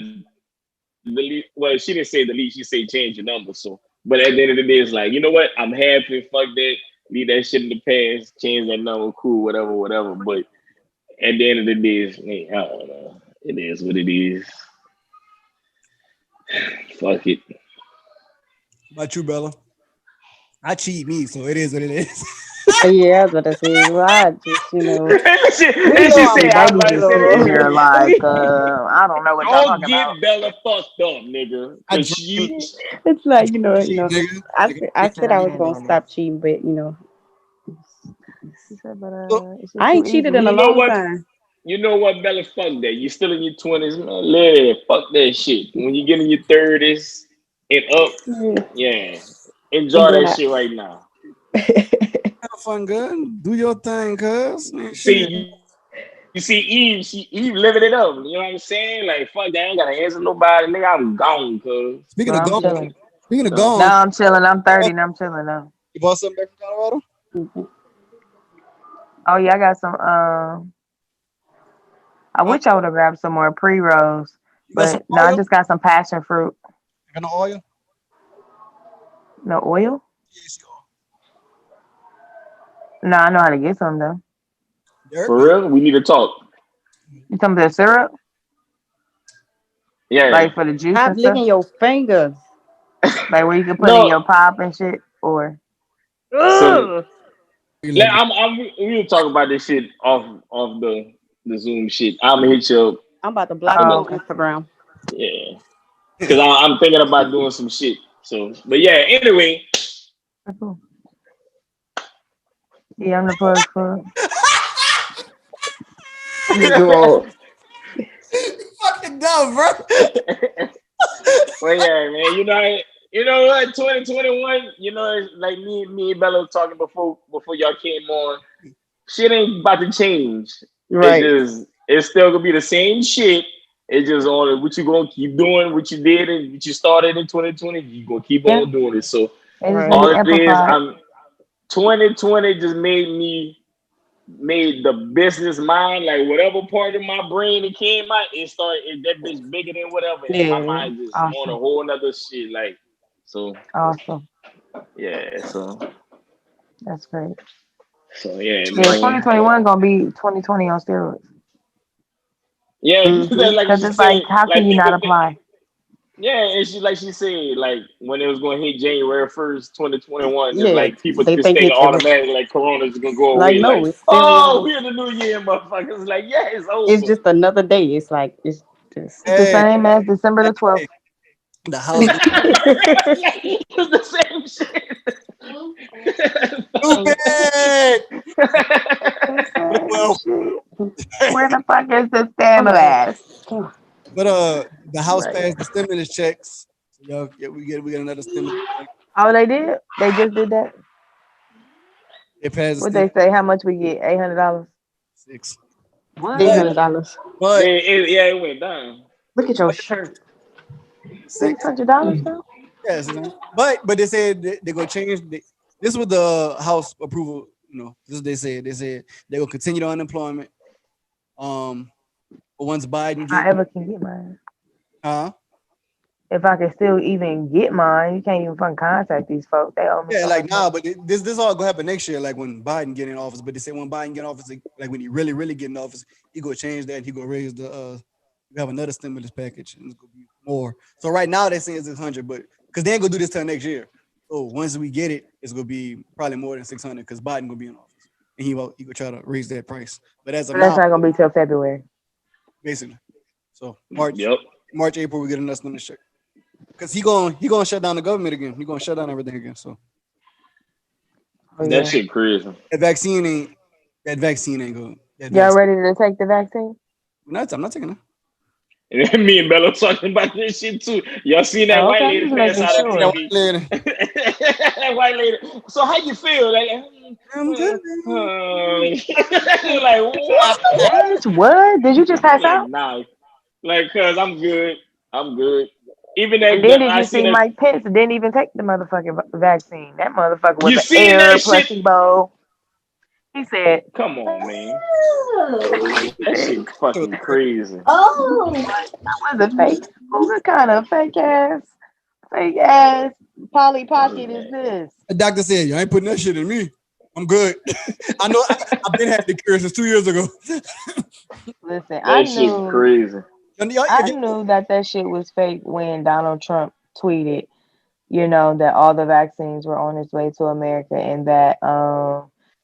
delete. Well, she didn't say delete. She said change your number. So, but at the end of the day, it's like, you know what? I'm happy. Fuck that. Leave that shit in the past. Change that number. Cool. Whatever. But at the end of the day, it's, man, I don't know. It is what it is. Fuck it. About you, Bella? I cheat me, so it is what it is. Yeah, I was gonna say, well, I just, and you she know said, I'm I was Baby about to just say sitting that there shit. like, I don't know what y'all Don't talking about. get Bella fucked up, nigga. I Cause drink, she it's like, cheat, nigga. I said I was Yeah, gonna man. stop cheating, but She said, but So, it's just I too ain't cheated easy. in a you know long what? time. You know what, Bella? Fuck that. You still in your 20s, man. Let it. Fuck that shit. When you get in your 30s and up, Yeah. yeah. And Enjoy then that shit right now. have fun, good. Do your thing, cuz. Man, shit. You see Eve, Eve living it up. You know what I'm saying? Like, fuck that. I ain't gotta answer nobody. Nigga, I'm gone, cuz. Speaking No, of I'm gone, chilling. speaking of So, gone, Now I'm chilling. I'm 30 and I'm chilling now. you bought something back from Colorado? Oh yeah, I got some. I Huh? wish I would have grabbed some more pre-rolls, You got some but no, I oil? just got some passion fruit. You got no oil? No oil? Yes, you No, I know how to get some though. Dirt, for man. real, we need to talk. You talking about the syrup, Yeah. like for the juice stop and stuff, licking your fingers. like where you can put in No, your pop and shit, or so Ugh. You let, like that. we will talk about this shit off the Zoom shit. I'm gonna hit you up I'm about to block for you oh the, on okay. Instagram. yeah. Cause I'm thinking about doing some shit. So, but yeah, anyway. That's cool. Yeah, I'm the plug for. Well, Fucking dumb, bro. yeah, man. You know what? 2021. You know, it's like me and Bella was talking before y'all came on. Shit ain't about to change. Right. It's still gonna be the same shit. It's just on what you gonna keep doing, what you did and what you started in 2020. You gonna keep Yeah, on doing it. So it's just gonna Right. be all it is, amplified. 2020 just made the business mind, like whatever part of my brain it came out, that bitch bigger than whatever, and my Yeah. mind just on a Awesome, whole nother shit. Like, so awesome. yeah, That's great. yeah, Yeah, man. 2021 gonna be 2020 on steroids. Yeah, Mm-hmm. like Cause she it's like, said, how can like you not people think, apply? yeah, and she said, like when it was going to hit January 1st, 2021, it's Yeah. like people They just think think it's automatically like Corona is gonna go like away. no, Like, it's still oh, on. we're in the new year, motherfuckers. Like, yeah, it's It's over. just another day. It's like it's just It's the Hey, same as December the 12th. hey, the house been It's the same shit. stupid. The same Well, shit. Where the fuck is the Come on. stimulus? Come on. but the house Right. passed the stimulus checks. So y'all, yeah, we get another stimulus check. Oh, they did? They just did that? It passed the What stimulus they say? How much we get? $800. six. Eight But What? hundred dollars. Yeah, but it went down. Look at your shirt. six. $600 now? Yes, but they said they gonna change. This was the house approval. You know, this is what they said. They said they will continue the unemployment. But once Biden If I get, ever can get mine. huh? If I can still even get mine, you can't even fucking contact these folks. They owe me Yeah, so like much money. nah, but this all gonna happen next year, like when Biden get in office. But they say when Biden get in office, like when he really get in office, he gonna change that. He gonna raise the we have another stimulus package and it's gonna be more. So right now they say it's 600, but because they ain't gonna do this till next year. So once we get it, it's gonna be probably more than 600 because Biden gonna be in office and he gonna try to raise that price. But as of But that's now, not gonna be till February. basically, so Yep. March, April, we get another stimulus check because he gonna shut down the government again. He gonna shut down everything again. So Oh That yeah. shit crazy. that vaccine ain't that vaccine ain't good. That Y'all vaccine. ready to take the vaccine? I'm not taking it. And then me and Bello talking about this shit too. Y'all seen that Oh, white okay, lady just pass making out on That sure. white TV? lady. That white lady. So how you feel? Like, I'm good. like what? Bitch, what? Did you just pass Like out? nah. Like cause I'm good. I'm good. Even And that then did I you seen see that. Mike Pence didn't even take the motherfucking vaccine? That motherfucker was You an seen air that shit? placebo. He said, Come on, man. he That said, shit fucking crazy. that was a fake. What kind of fake ass Polly Pocket is this? The doctor said, "You ain't putting that shit in me. I'm good." I know. I've been had the cure since 2 years ago. Listen, That shit crazy. I knew that shit was fake when Donald Trump tweeted, that all the vaccines were on its way to America and that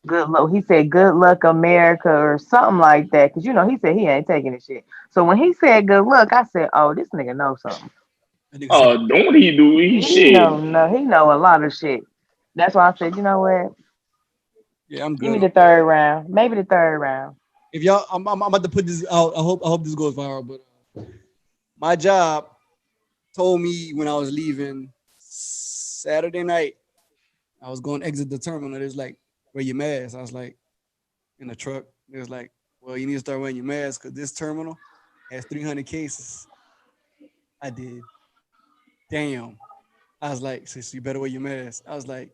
good luck. He said good luck America or something like that because he said he ain't taking the shit. So when he said good luck, I said, oh, this nigga knows something. That nigga said, Oh, don't he do? He He shit. know a lot of shit. That's why I said, you know what? "Yeah, I'm Give me good." the third round, maybe the third round. If y'all, I'm about to put this out. I hope this goes viral. But my job told me when I was leaving Saturday night, I was going to exit the terminal. It was like, wear your mask. I was like, in the truck. It was like, well, you need to start wearing your mask because this terminal has 300 cases. I did. Damn. I was like, sis, you better wear your mask. I was like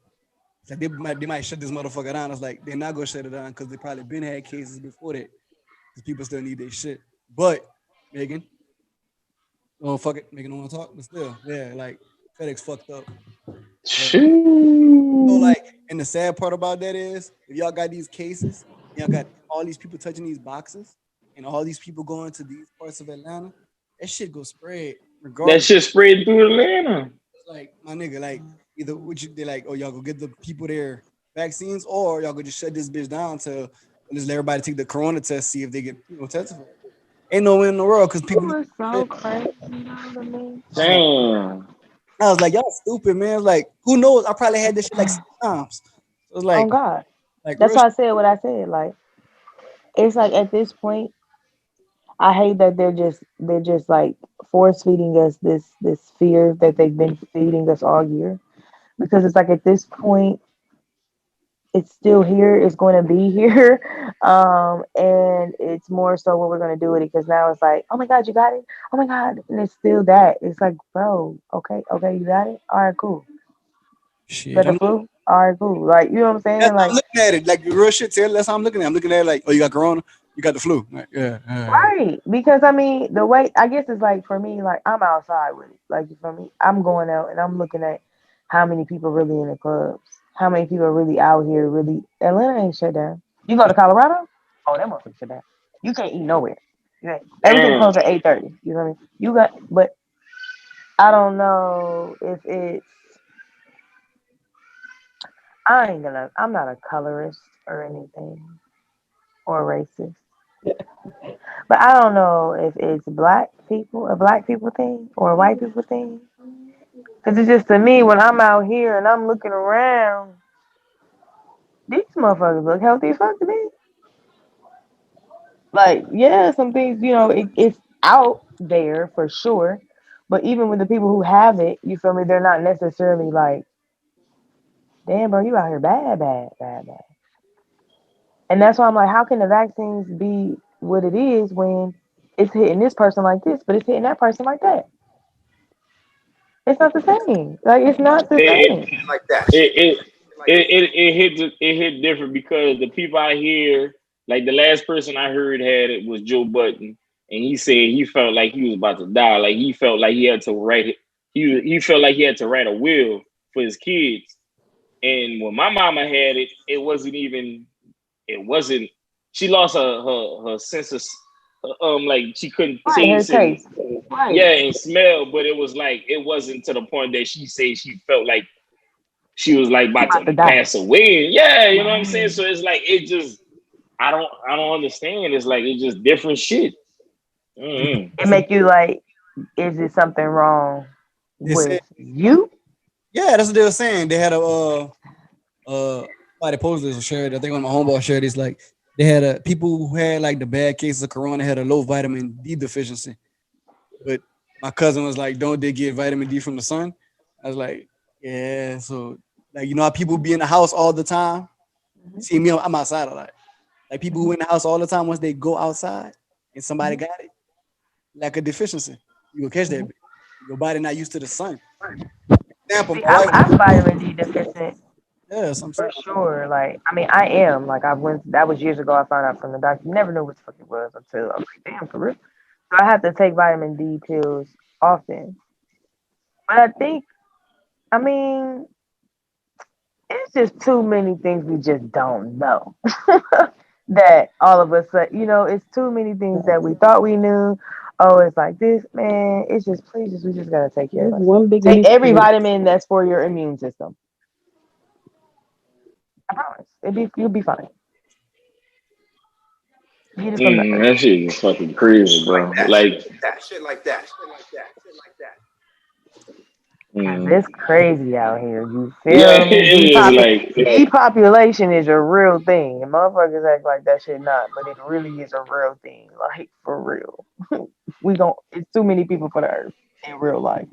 they might shut this motherfucker down. I was like, they're not gonna shut it down because they probably been had cases before that. Because people still need their shit. But Megan, oh fuck it, Megan don't want to talk, but still, yeah, like FedEx fucked up. So Shoo. like, and the sad part about that is, if y'all got these cases, y'all got all these people touching these boxes, and all these people going to these parts of Atlanta, that shit go spread That regardless. shit spread through Atlanta. Like my nigga, like either would you they like, oh y'all go get the people there vaccines, or y'all go just shut this bitch down to just let everybody take the corona test, see if they get tested for it. Ain't no way in the world because It people need was so shit. crazy, to me. I was like, Damn. y'all stupid, man. Like, who knows? I probably had this shit like 6 times. So it's Oh like, God, that's real why shit. I said what I said. Like it's like at this point, I hate that they're just like force feeding us this fear that they've been feeding us all year. Because it's like at this point, it's still here. It's going to be here, and it's more so what we're going to do with it. Because now it's like, oh my God, you got it. Oh my God, and it's still that. It's like, bro, okay, you got it. All right, cool. Shit. Got the flu. All right, cool. Like you know what I'm That's saying? how I'm Like looking at it. Like real shit, Taylor. That's how I'm looking at it. I'm looking at it like, oh, you got corona, you got the flu. Like, yeah. right, because I mean the way I guess it's like for me, like I'm outside with it. Like you feel me? I'm going out and I'm looking at how many people really in the clubs, how many people are really out here. Really, Atlanta ain't shut down. You go to Colorado? Oh, that motherfucker shut down. You can't eat nowhere. Everything Damn. closed at 8:30. You know what I mean? You got, but I don't know if it's. I ain't gonna. I'm not a colorist or anything or racist. But I don't know if it's a black people thing or a white people thing. Cause it's just to me when I'm out here and I'm looking around, these motherfuckers look healthy as fuck to me. Like, yeah, some things, it's out there for sure. But even with the people who have it, you feel me, they're not necessarily like, damn, bro, you out here bad, bad, bad, bad. And that's why I'm like, how can the vaccines be what it is when it's hitting this person like this, but it's hitting that person like that? It's not the same. Like it's not the It same. it it it hit different because the people I hear, like the last person I heard had it was Joe Budden, and he said he felt like he was about to die. Like he felt like he had to write it. He felt like he had to write a will for his kids. And when my mama had it, it wasn't even. It wasn't. She lost her sense of like she couldn't Right, her taste and taste. Right. yeah and smell, but it was like it wasn't to the point that she said she felt like she was like She about about to to die. pass away. Yeah, you know what I'm saying? Right. So it's like it just I don't understand. It's like it's just different shit. Mm-hmm. It make you like, is it something wrong They said, with you? yeah, that's what they were saying. They had a somebody posted this or shared it. I think one of my homeboys shared this. Like they had people who had like the bad cases of corona had a low vitamin D deficiency. But my cousin was like, "Don't they get vitamin D from the sun?" I was like, "Yeah." So like you know how people be in the house all the time. See me, I'm outside a lot. Like people who in the house all the time, once they go outside and somebody got it, like a deficiency, you will catch that. Your body not used to the sun. Example, See, my wife. I'm vitamin D deficient Yes, I'm for saying. sure. Like, I mean, I am. Like, I went. That was years ago. I found out from the doctor. Never knew what the fuck it was until I was like, damn, for real. So I have to take vitamin D pills often. But I think, I mean, it's just too many things we just don't know. That all of us, it's too many things that we thought we knew. Oh, it's like this, man. It's just please, we just gotta take care of It's one ourselves. big Take every mystery. vitamin that's for your immune system. I promise, you'll be fine. Get it from the earth. That shit is fucking crazy, bro. Like, It's crazy out here. You yeah, feel me? it is like, Depopulation is a real thing, and motherfuckers act like that shit not, but it really is a real thing. Like for real, It's too many people for the earth in real life.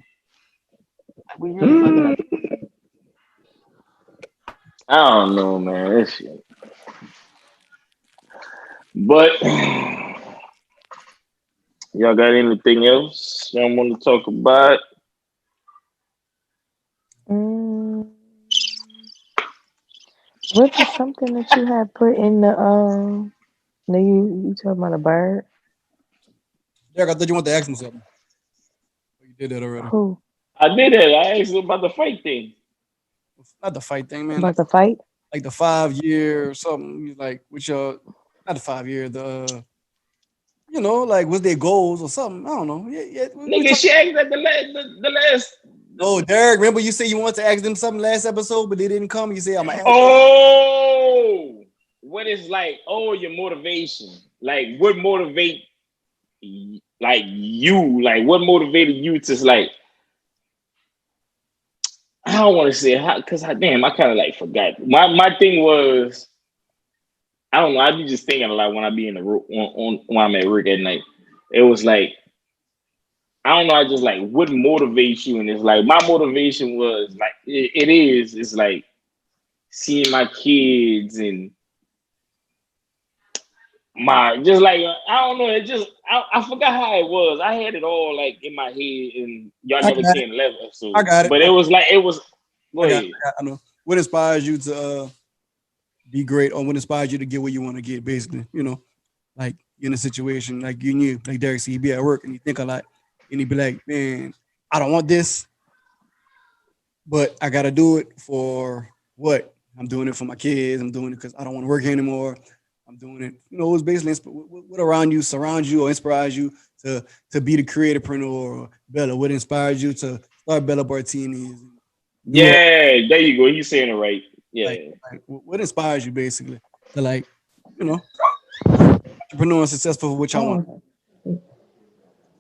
Like, we really fucking up. I don't know, man. This shit. But y'all got anything else y'all want to talk about? Mm, what is something that you had put in the No, you talking about a bird? Derek, I thought you wanted to ask me something. You did that already. Who? I did it. I asked you about the fight thing. Not the fight thing, man. About the fight? Like the 5 year or something. Like with your, not the 5 year. The like what's their goals or something. I don't know. Yeah. Nigga, she asked at the last. Oh, Derek, remember you said you wanted to ask them something last episode, but they didn't come. You say I'm gonna ask them. Oh, what is like? Oh, your motivation. Like, what motivate? Like you, like what motivated you to like? I don't want to say how, cause damn, I kind of like forgot. My thing was, I don't know. I be just thinking a lot when I be in the on when I'm at work at night. It was like, I don't know. I just like what motivates you, and it's like my motivation was like it's like seeing my kids and my just like I don't know. It just I forgot how it was. I had it all like in my head, and y'all I never got it. seen the last episode. I got it. But it was like it was. Go I ahead. know. What inspires you to be great, or what inspires you to get where you want to get? Basically, like you're in a situation like you knew, like Derek said, you be at work and you think a lot, and you be like, man, I don't want this, but I gotta do it for what? I'm doing it for my kids. I'm doing it because I don't want to work here anymore. I'm doing it. It's basically what around you surrounds you or inspires you to be the creatorpreneur or Bella. What inspires you to start Bella Bartini's? Yeah, there you go. He's saying it right. Yeah. Like, what inspires you basically to entrepreneur and successful for which I want?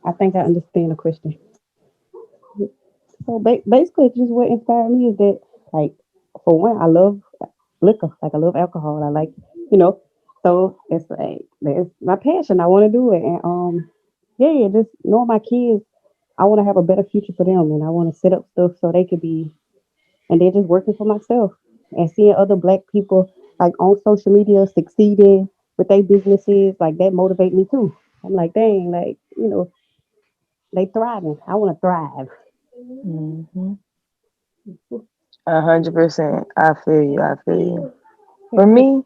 I think I understand the question. So basically, just what inspired me is that, like, for one, I love liquor. Like, I love alcohol. I like, so it's like it's my passion. I want to do it, and yeah, just knowing my kids, I want to have a better future for them, and I want to set up stuff so they could be, and they're just working for myself, and seeing other Black people like on social media succeeding with their businesses, like that motivate me too. I'm like, dang, like they thriving. I want to thrive. 100%. I feel you. I feel you. For me,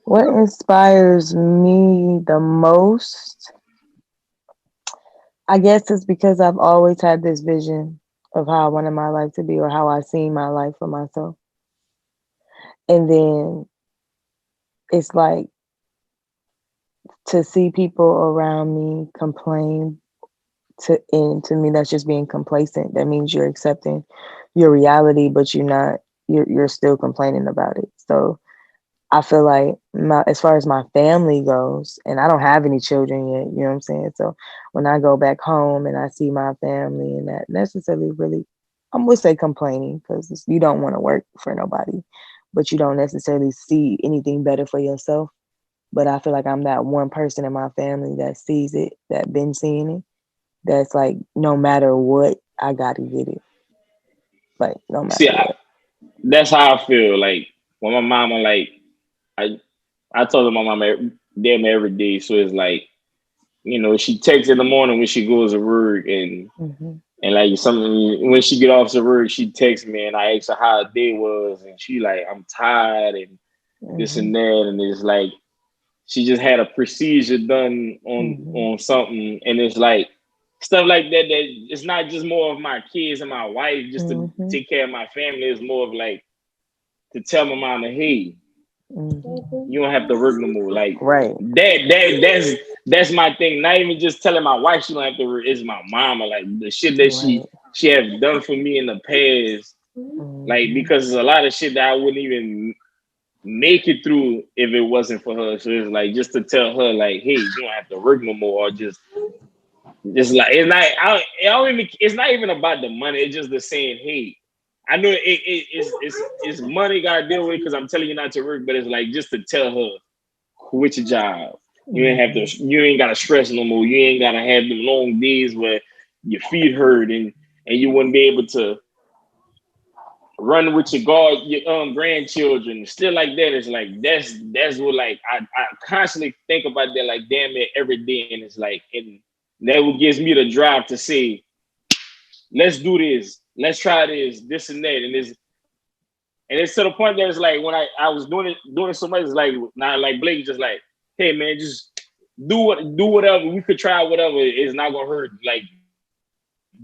what inspires me the most, I guess it's because I've always had this vision of how I wanted my life to be or how I seen my life for myself. And then it's like to see people around me complain and to me that's just being complacent. That means you're accepting your reality, but you're still complaining about it. So I feel like as far as my family goes, and I don't have any children yet, you know what I'm saying? So when I go back home and I see my family and that necessarily really, I'm gonna say complaining because you don't want to work for nobody, but you don't necessarily see anything better for yourself. But I feel like I'm that one person in my family that sees it, that been seeing it. that's like no matter what, I gotta get it. Like no matter See, what. that's how I feel. Like when my mama, like I told her my mama damn every day. So it's like, she texts in the morning when she goes to work, and like something when she get off to work, she texts me and I ask her how her day was, and she like, I'm tired and this and that, and it's like she just had a procedure done on something, and it's like stuff like that. That it's not just more of my kids and my wife just to take care of my family. It's more of like to tell my mama, hey, you don't have to work no more. Like right. That's my thing. Not even just telling my wife she don't have to work. It's my mama. Like the shit that she have done for me in the past. Like because there's a lot of shit that I wouldn't even make it through if it wasn't for her. So it's like just to tell her like, hey, you don't have to work no more, or just like it's not even about the money. It's just the saying, hey, I know it's money gotta deal with because I'm telling you not to work, but it's like just to tell her quit your job. You ain't gotta stress no more. You ain't gotta have the long days where your feet hurt and you wouldn't be able to run with your grandchildren, still like that. It's like that's what like I constantly think about that like damn it every day, and it's like and that what gives me the drive to say, let's do this, let's try this and that, and it's to the point that it's like when I was doing it so much, it's like now like Blake just like, hey man, just do whatever, we could try whatever, it's not gonna hurt, like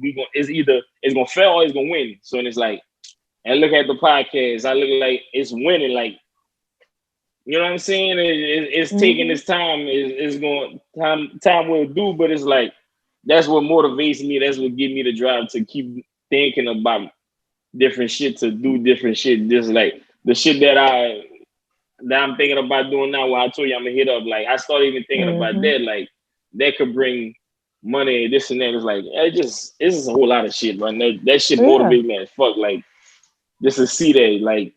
it's gonna fail or it's gonna win. So and it's like, and look at the podcast, I look like it's winning, like, you know what I'm saying? It's taking its time. It's going time will do, but it's like that's what motivates me. That's what gives me the drive to keep thinking about different shit, to do different shit. Just like the shit that I'm thinking about doing now. When I told you I'm gonna hit up, like I started even thinking about that. Like that could bring money, this and that. It's like it's just a whole lot of shit, man. That shit motivates me as fuck. Like just to see that, like.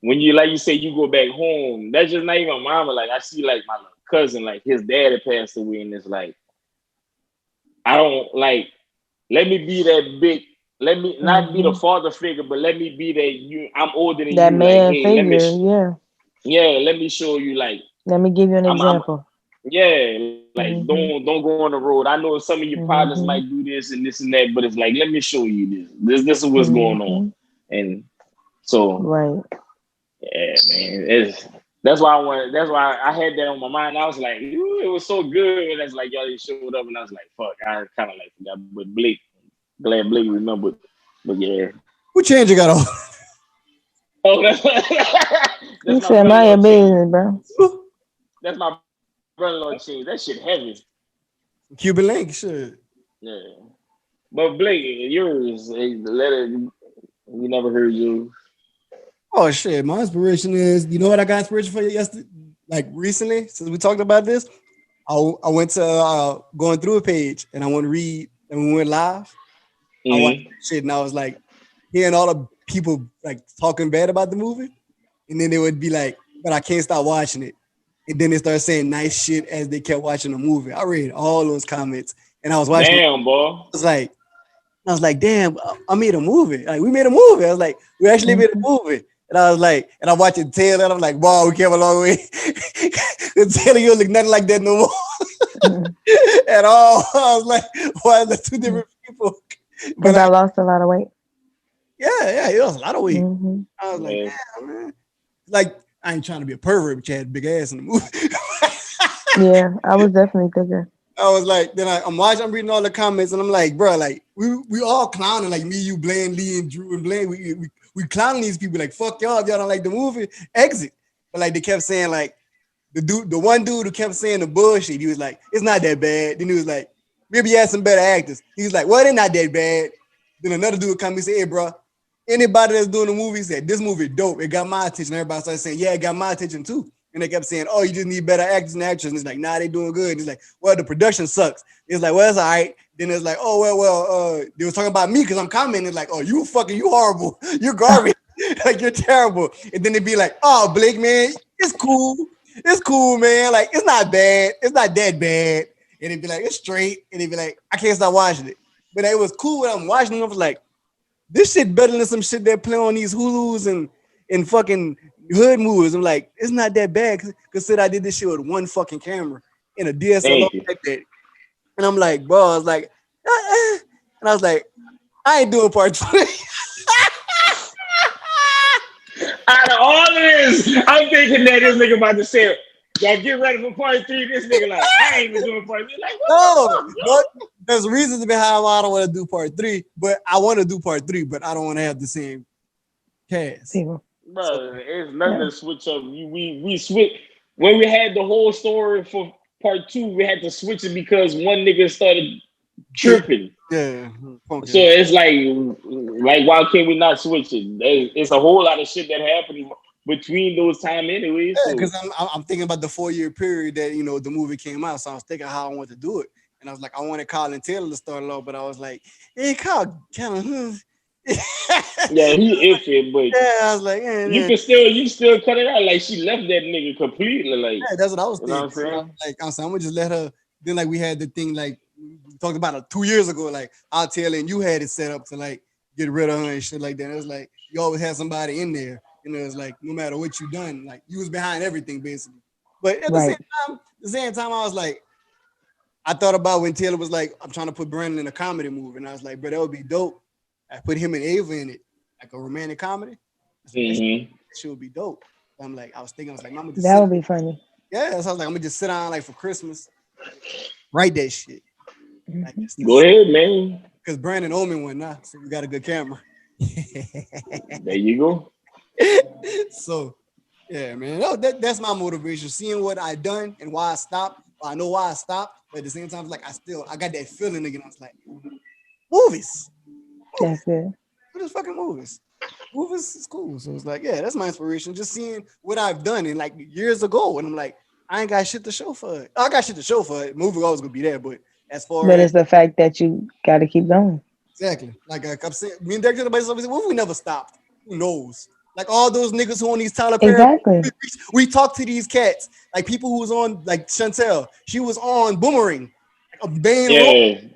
When you, like you say, you go back home, that's just not even mama. Like, I see, like, my cousin, like, his dad had passed away, and it's like, I don't, like, let me be that big, let me not be the father figure, but let me be that I'm older than that you. man Like, hey, figure, let me show you, like. Let me give you an example. Like, don't go on the road. I know some of your partners might do this and that, but it's like, let me show you this. This is what's going on. And so. Right. Yeah, man. That's why I had that on my mind. I was like, ooh, it was so good. And it's like y'all just showed up, and I was like, fuck, I kind of like forgot. But glad Blake remembered. But yeah. Who change you got on? Oh, that's you said mind your business, bro. That's my brother-in-law change. That shit heavy. Cuban link, shit. Yeah. But Blake, yours, the letter, you never heard yours. Oh shit! My inspiration is, you know what I got inspiration for yesterday, like recently, since we talked about this. I went to going through a page and I want to read, and we went live. I watched shit and I was like hearing all the people like talking bad about the movie, and then they would be like, "But I can't stop watching it," and then they started saying nice shit as they kept watching the movie. I read all those comments and I was watching. Damn, boy! I was like, damn, I made a movie. Like we made a movie. I was like, we actually made a movie. And I was like, and I'm watching Taylor, and I'm like, wow, we came a long way. Taylor, you don't look nothing like that no more. At all. I was like, why are the two different people? Because I lost a lot of weight. Yeah, it was a lot of weight. I was like, damn, man. Like, I ain't trying to be a pervert, but you had a big ass in the movie. Yeah, I was definitely thicker. I was like, then I'm reading all the comments, and I'm like, bro, like, we all clowning, like me, you, Blaine, Lee, and Drew, and Blaine. We clowning these people, like, fuck y'all, if y'all don't like the movie, exit. But like they kept saying, like, the one dude who kept saying the bullshit, he was like, it's not that bad. Then he was like, maybe you had some better actors. He was like, well, they're not that bad. Then another dude come and say, hey, bro, anybody that's doing the movie said, this movie dope. It got my attention. Everybody started saying, yeah, it got my attention too. And they kept saying, oh, you just need better actors and actresses. And it's like, nah, they doing good. And it's like, well, the production sucks. It's like, well, it's all right. Then it's like, oh, well, they was talking about me because I'm commenting. It's like, oh, you horrible. You're garbage. Like, you're terrible. And then they'd be like, oh, Blake, man, it's cool. It's cool, man. Like, it's not bad. It's not that bad. and it'd be like, it's straight, and it'd be like, I can't stop watching it. But it was cool when I'm watching it. I was like, this shit better than some shit that play on these Hulus and fucking hood movies. I'm like, it's not that bad because I did this shit with one fucking camera in a DSLR like that. And I'm like, bro, I was like, and I was like, I ain't doing part 3. Out of all of this, I'm thinking that this nigga about to say, y'all get ready for part 3. This nigga like, I ain't even doing part 3. Like, what the fuck, but there's reasons behind why I don't want to do part 3, but I want to do part 3, but I don't want to have the same cast. Bro, it's nothing to switch up. We switch when we had the whole story for part 2. We had to switch it because one nigga started tripping. Yeah. So it's like why can't we not switch it? It's a whole lot of shit that happened between those time anyways. Yeah, because I'm thinking about the 4-year period that the movie came out. So I was thinking how I want to do it, and I was like, I wanted Colin Taylor to start it off, but I was like, hey, Kyle, yeah, he iffy, but yeah, I was like, you still cut it out. Like she left that nigga completely. Like yeah, that's what I was thinking. Know what I'm saying? I'm saying I'm gonna just let her. Then like we had the thing like we talked about it 2 years ago. Like I'll tell her and you had it set up to like get rid of her and shit like that. It was like you always had somebody in there. It's like no matter what you done, like you was behind everything basically. But at the same time, I was like, I thought about when Taylor was like, I'm trying to put Brandon in a comedy movie, and I was like, bro, that would be dope. I put him and Ava in it, like a romantic comedy. That shit would be dope. I'm like, I was like, Mama, just that would be funny. Yeah, so I was like, I'm gonna just sit down like for Christmas, write that shit. Like, go ahead, man. Because Brandon Omen went now, so we got a good camera. There you go. So, yeah, man, that's my motivation. Seeing what I done and why I stopped. I know why I stopped, but at the same time, like I got that feeling again. I was like, movies. That's it. What is fucking movies? Movies is cool. So it's like, yeah, that's my inspiration. Just seeing what I've done in like years ago, and I'm like, I ain't got shit to show for it. I got shit to show for it. Movie always gonna be there, but as far but as it's the fact that you got to keep going. Exactly. Like I'm saying, me and Derek did what if we never stopped? Who knows? Like all those niggas who on these Tyler Perry. Exactly. We talked to these cats, like people who was on like Chantel. She was on Boomerang. Like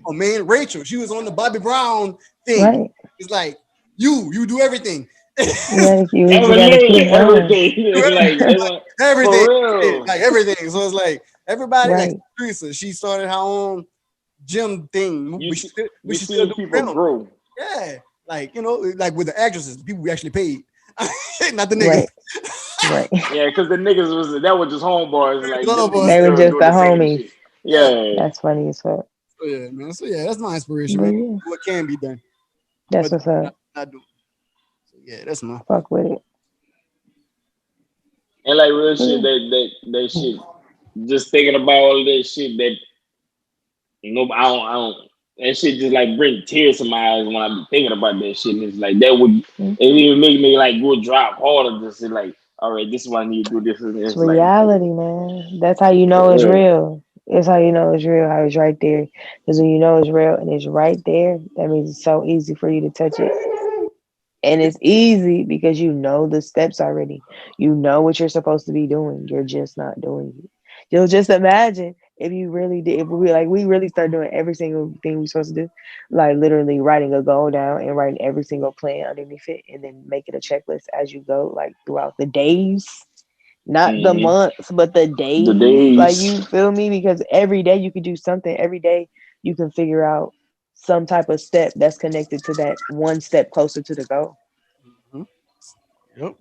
a main Rachel. She was on the Bobby Brown thing. Right. It's like you do everything. Yeah, everything. Like everything. So it's like everybody, like Teresa, she started her own gym thing. We still do people grow. Yeah, like like with the actresses, people we actually paid, not the niggas. Right. Yeah, because the niggas was just homeboys. Like they were just the homies. Yeah, that's funny as fuck. So yeah, man. So yeah, that's my inspiration. Man. What can be done? That's what's up. Not doing. So yeah, that's my fuck with it. And like real shit, that shit. Just thinking about all that shit that I don't. That shit just like bring tears to my eyes when I be thinking about that shit. And it's like that would it even make me like go drop harder. Just like, all right, this is what I need to do. This is it's reality, man. That's how you know it's real. It's how you know it's real. How it's right there. Because when you know it's real and it's right there, that means it's so easy for you to touch it. And it's easy because you know the steps already. You know what you're supposed to be doing. You're just not doing it. You'll just imagine if you really did, if we really start doing every single thing we're supposed to do, like literally writing a goal down and writing every single plan underneath it, and then make it a checklist as you go, like throughout the days, not the months, but the days. Like, you feel me? Because every day you can do something. Every day you can figure out some type of step that's connected to that one step closer to the goal. Yep.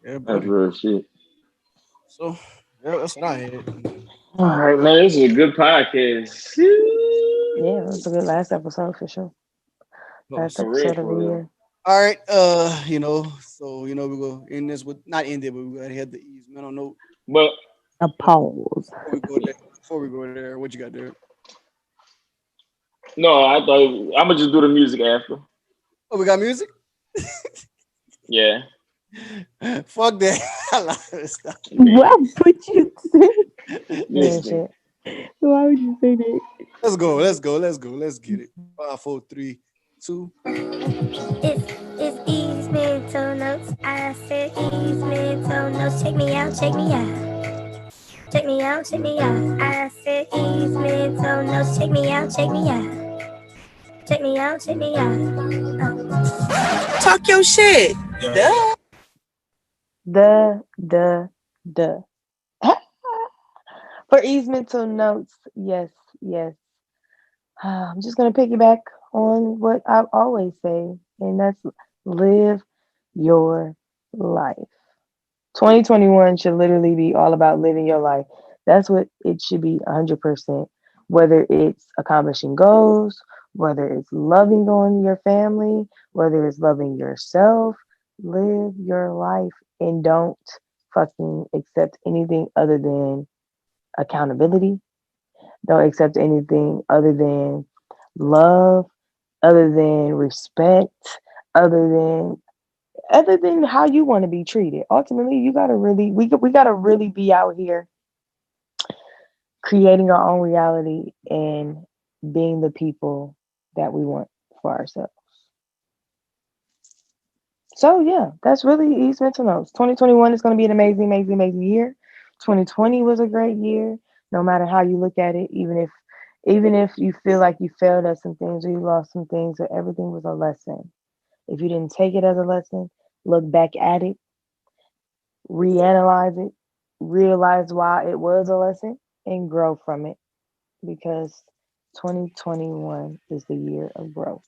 Yeah, that's real shit. So yeah, that's what I had. All right, man. This is a good podcast. Yeah, that's a good last episode for sure. Last episode of the year. All right, so we go end this with not end it, but we gotta hit the ease. Man, I don't know. But a pause. Before we go there, what you got there? No, I thought I'm gonna just do the music after. Oh, we got music? Yeah. Fuck that. What would you say? Listen. Why would you say that? Let's go. Let's get it. 5, 4, 3, 2. It's ease mental notes. I said ease mental notes. Check me out. Check me out, check me out. I said mental notes. Check me out, check me out. Check me out, check me out. Talk your shit. The for E's mental notes, yes. I'm just gonna piggyback on what I always say, and that's live your life. 2021 should literally be all about living your life. That's what it should be 100%. Whether it's accomplishing goals, whether it's loving on your family, whether it's loving yourself, live your life and don't fucking accept anything other than accountability. Don't accept anything other than love, other than respect, other than how you want to be treated. Ultimately, you gotta really we gotta really be out here creating our own reality and being the people that we want for ourselves. So yeah, that's really East Mental Notes. 2021 is gonna be an amazing year. 2020 was a great year, no matter how you look at it, even if you feel like you failed at some things or you lost some things or everything was a lesson. If you didn't take it as a lesson, look back at it, reanalyze it, realize why it was a lesson, and grow from it. Because 2021 is the year of growth.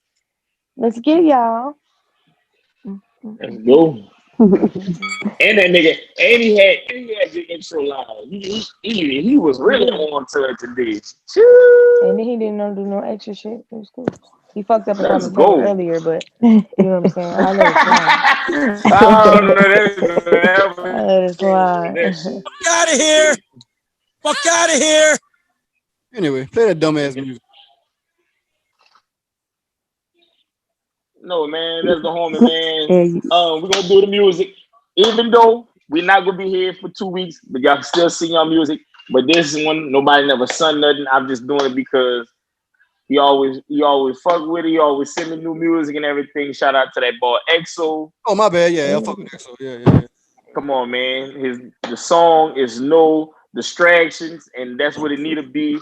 Let's get y'all. Let's go. And that nigga, and he had the intro line. He was really on to it today. And then he didn't do no extra shit. It was cool. He fucked up a Let's commentator go. earlier, but you know what I'm saying? I let it slide. I don't know I let it slide. Fuck out of here. Fuck out of here. Anyway, play that dumbass music. No, man, that's the homie, man. We're gonna do the music. Even though we're not gonna be here for 2 weeks, but y'all can still see your music. But this is one nobody never sung nothing. I'm just doing it because he always fuck with it. He always send me new music and everything. Shout out to that boy EXO. Oh my bad, yeah, I fuck with EXO. Yeah. Come on, man. The song is No Distractions, and that's what it need to be.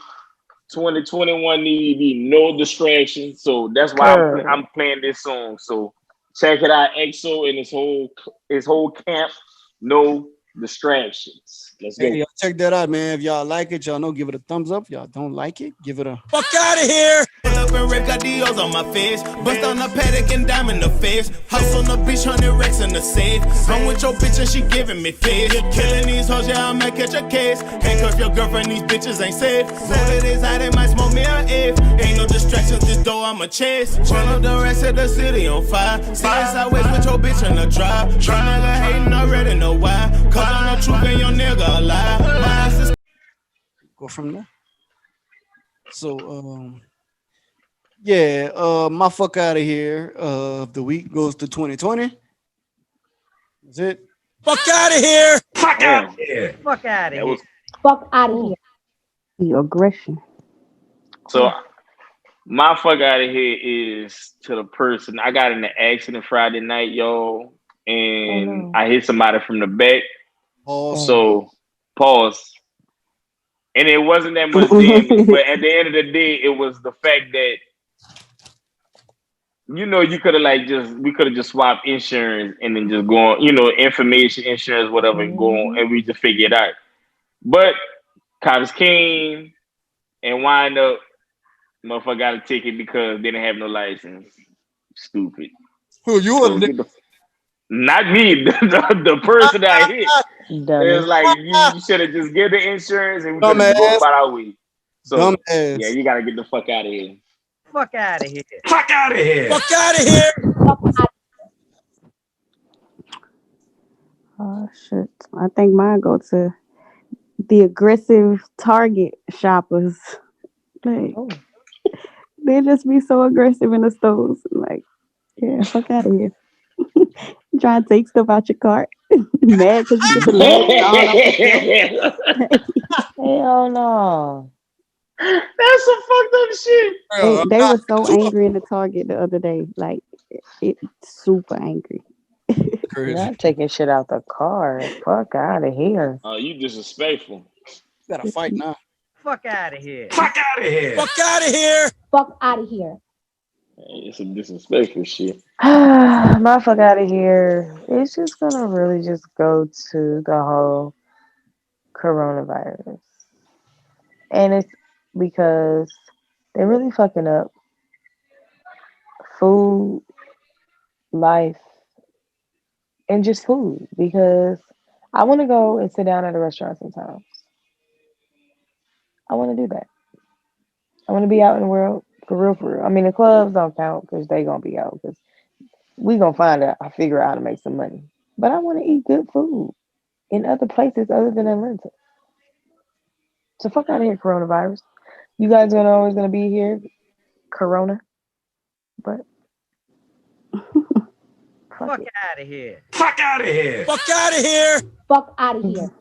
2021 need to be no distractions. So that's why I'm playing this song. So check it out, EXO and his whole camp. No distractions. Let's go. Hey, y'all check that out, man. If y'all like it, y'all know, give it a thumbs up. If y'all don't like it, give it a fuck out of here. Pull up and rip got Dios on my face. Bust on the paddock and dime in the face. House on the beach, 100 racks in the safe. I'm with your bitch and she giving me face. Killing these hoes, yeah, I might catch a case. Handcuff your girlfriend, these bitches ain't safe. Roll it inside, they might smoke me an eighth. Ain't no distractions, this door I'ma chase. Run up the rest of the city on fire. Slide sideways with your bitch in the drive. Nigga hating already know why. Cause I'm no truth and your nigga alive. Go from there. So, my fuck out of here of the week goes to 2020. That's it. Fuck out of here. Fuck out of here. Fuck out of here. Fuck out of here. The aggression. So my fuck out of here is to the person. I got in an accident Friday night, y'all, and I hit somebody from the back. So pause. And it wasn't that much damage, but at the end of the day, it was the fact that you could have we could have just swapped insurance and then just go on, information, insurance, whatever, and go on, and we just figure it out. But cops came and wind up, motherfucker got a ticket because they didn't have no license. Stupid. Who you were? Not me, the person that I hit. It was like you should have just get the insurance and we could have go about our way. So yeah, you gotta get the fuck out of here. Fuck out of here. Fuck out of here. Fuck out of here. Oh shit! I think mine go to the aggressive Target shoppers. Like they just be so aggressive in the stores. Like, yeah, fuck out of here. Trying to take stuff out your cart. Mad because you get the leg Hell no. That's some fucked up shit. They were so angry in the Target the other day. Like, it super angry. Not taking shit out the car. Fuck out of here. You disrespectful. Gotta fight now. Fuck out of here. Fuck out of here. Fuck out of here. Fuck out of here. Hey, it's some disrespectful shit. My fuck out of here. It's just gonna really just go to the whole coronavirus. And it's because they're really fucking up food, life, and just food. Because I want to go and sit down at a restaurant sometimes. I want to do that. I want to be out in the world for real, for real. I mean, the clubs don't count because they gonna be out because we gonna find out. I figure out how to make some money. But I want to eat good food in other places other than Atlanta. So fuck out of here, coronavirus. You guys are always gonna be here, Corona. But Fuck out of here. Fuck out of here. Fuck out of here. Fuck out of here.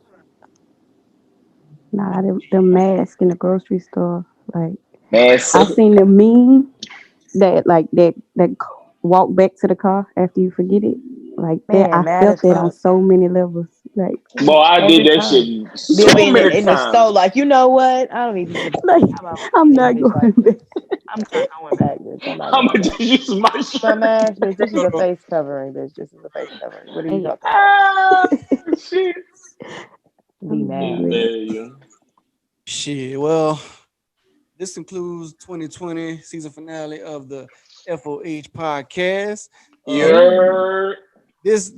Nah, them masks in the grocery store. Like, Man, I seen the meme that walk back to the car after you forget it. Like that, I felt it on so many levels. Like, boy, I did that shit so many in the times. store, like, you know what? I don't even. I'm not going back. I'm not going back, bitch. I'm gonna just use my shirt. Dumbass, bitch. This is a face covering, bitch. This is a face covering. What are you talking about? Shit. Be mad. Shit. Well, this concludes 2020 season finale of the FOH podcast. This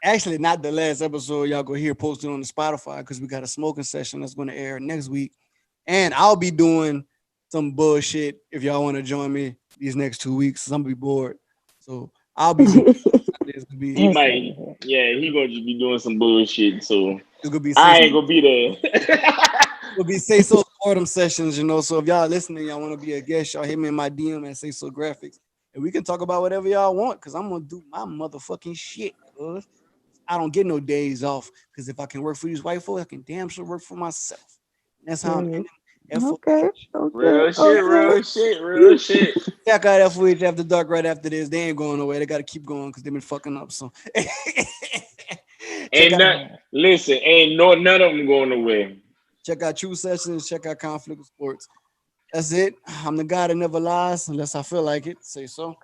actually not the last episode y'all gonna hear posted on the Spotify because we got a smoking session that's gonna air next week, and I'll be doing some bullshit if y'all want to join me these next 2 weeks. I'm gonna be bored, so I'll be. He might, he gonna just be doing some bullshit. So I ain't gonna be there. It'll be Sayso autumn sessions, So if y'all listening, y'all want to be a guest, y'all hit me in my DM at Sayso Graphics, and we can talk about whatever y'all want. Cause I'm gonna do my motherfucking shit. Cause I don't get no days off. Cause if I can work for these white folks, I can damn sure work for myself. And that's how I'm ending. Okay. Real shit. Check out FOH After Dark right after this. They ain't going nowhere. They got to keep going because they've been fucking up. So, ain't none of them going away. Check out True Sessions. Check out Conflict of Sports. That's it. I'm the guy that never lies unless I feel like it. Say so.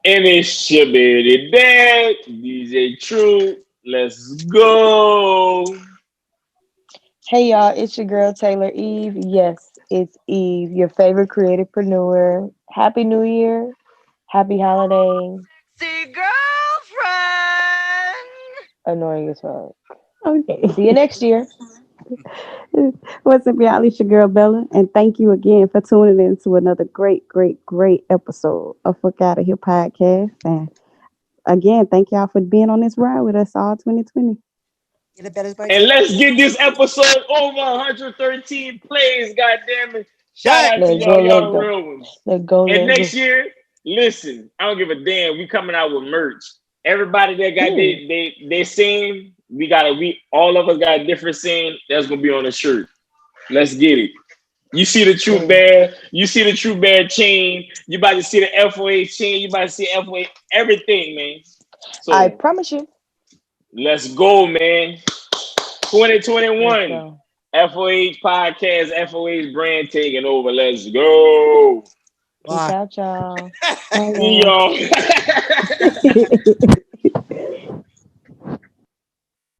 And it's your baby dad, DJ True. Let's go. Hey y'all, it's your girl TaylorEve. Yes, it's Eve, your favorite creativepreneur. Happy New Year. Happy holidays. See, girlfriend. Annoying as fuck. Okay. See you next year. What's up, y'all? It's your girl Bella, and thank you again for tuning in to another great episode of Fuk Outta Here podcast. And again, thank y'all for being on this ride with us all 2020. And let's get this episode over 113 plays, goddammit. Shout out to y'all real ones. And next year, listen, I don't give a damn. We coming out with merch. Everybody that got they saying, all of us got a different saying that's gonna be on the shirt. Let's get it. You see the True Bear, you see the True Bear chain, you about to see the FOH chain, you about to see FOH, everything, man. So I promise you. Let's go, man. 2021. FOH podcast, FOH brand taking over. Let's go. Peace out, y'all. See y'all.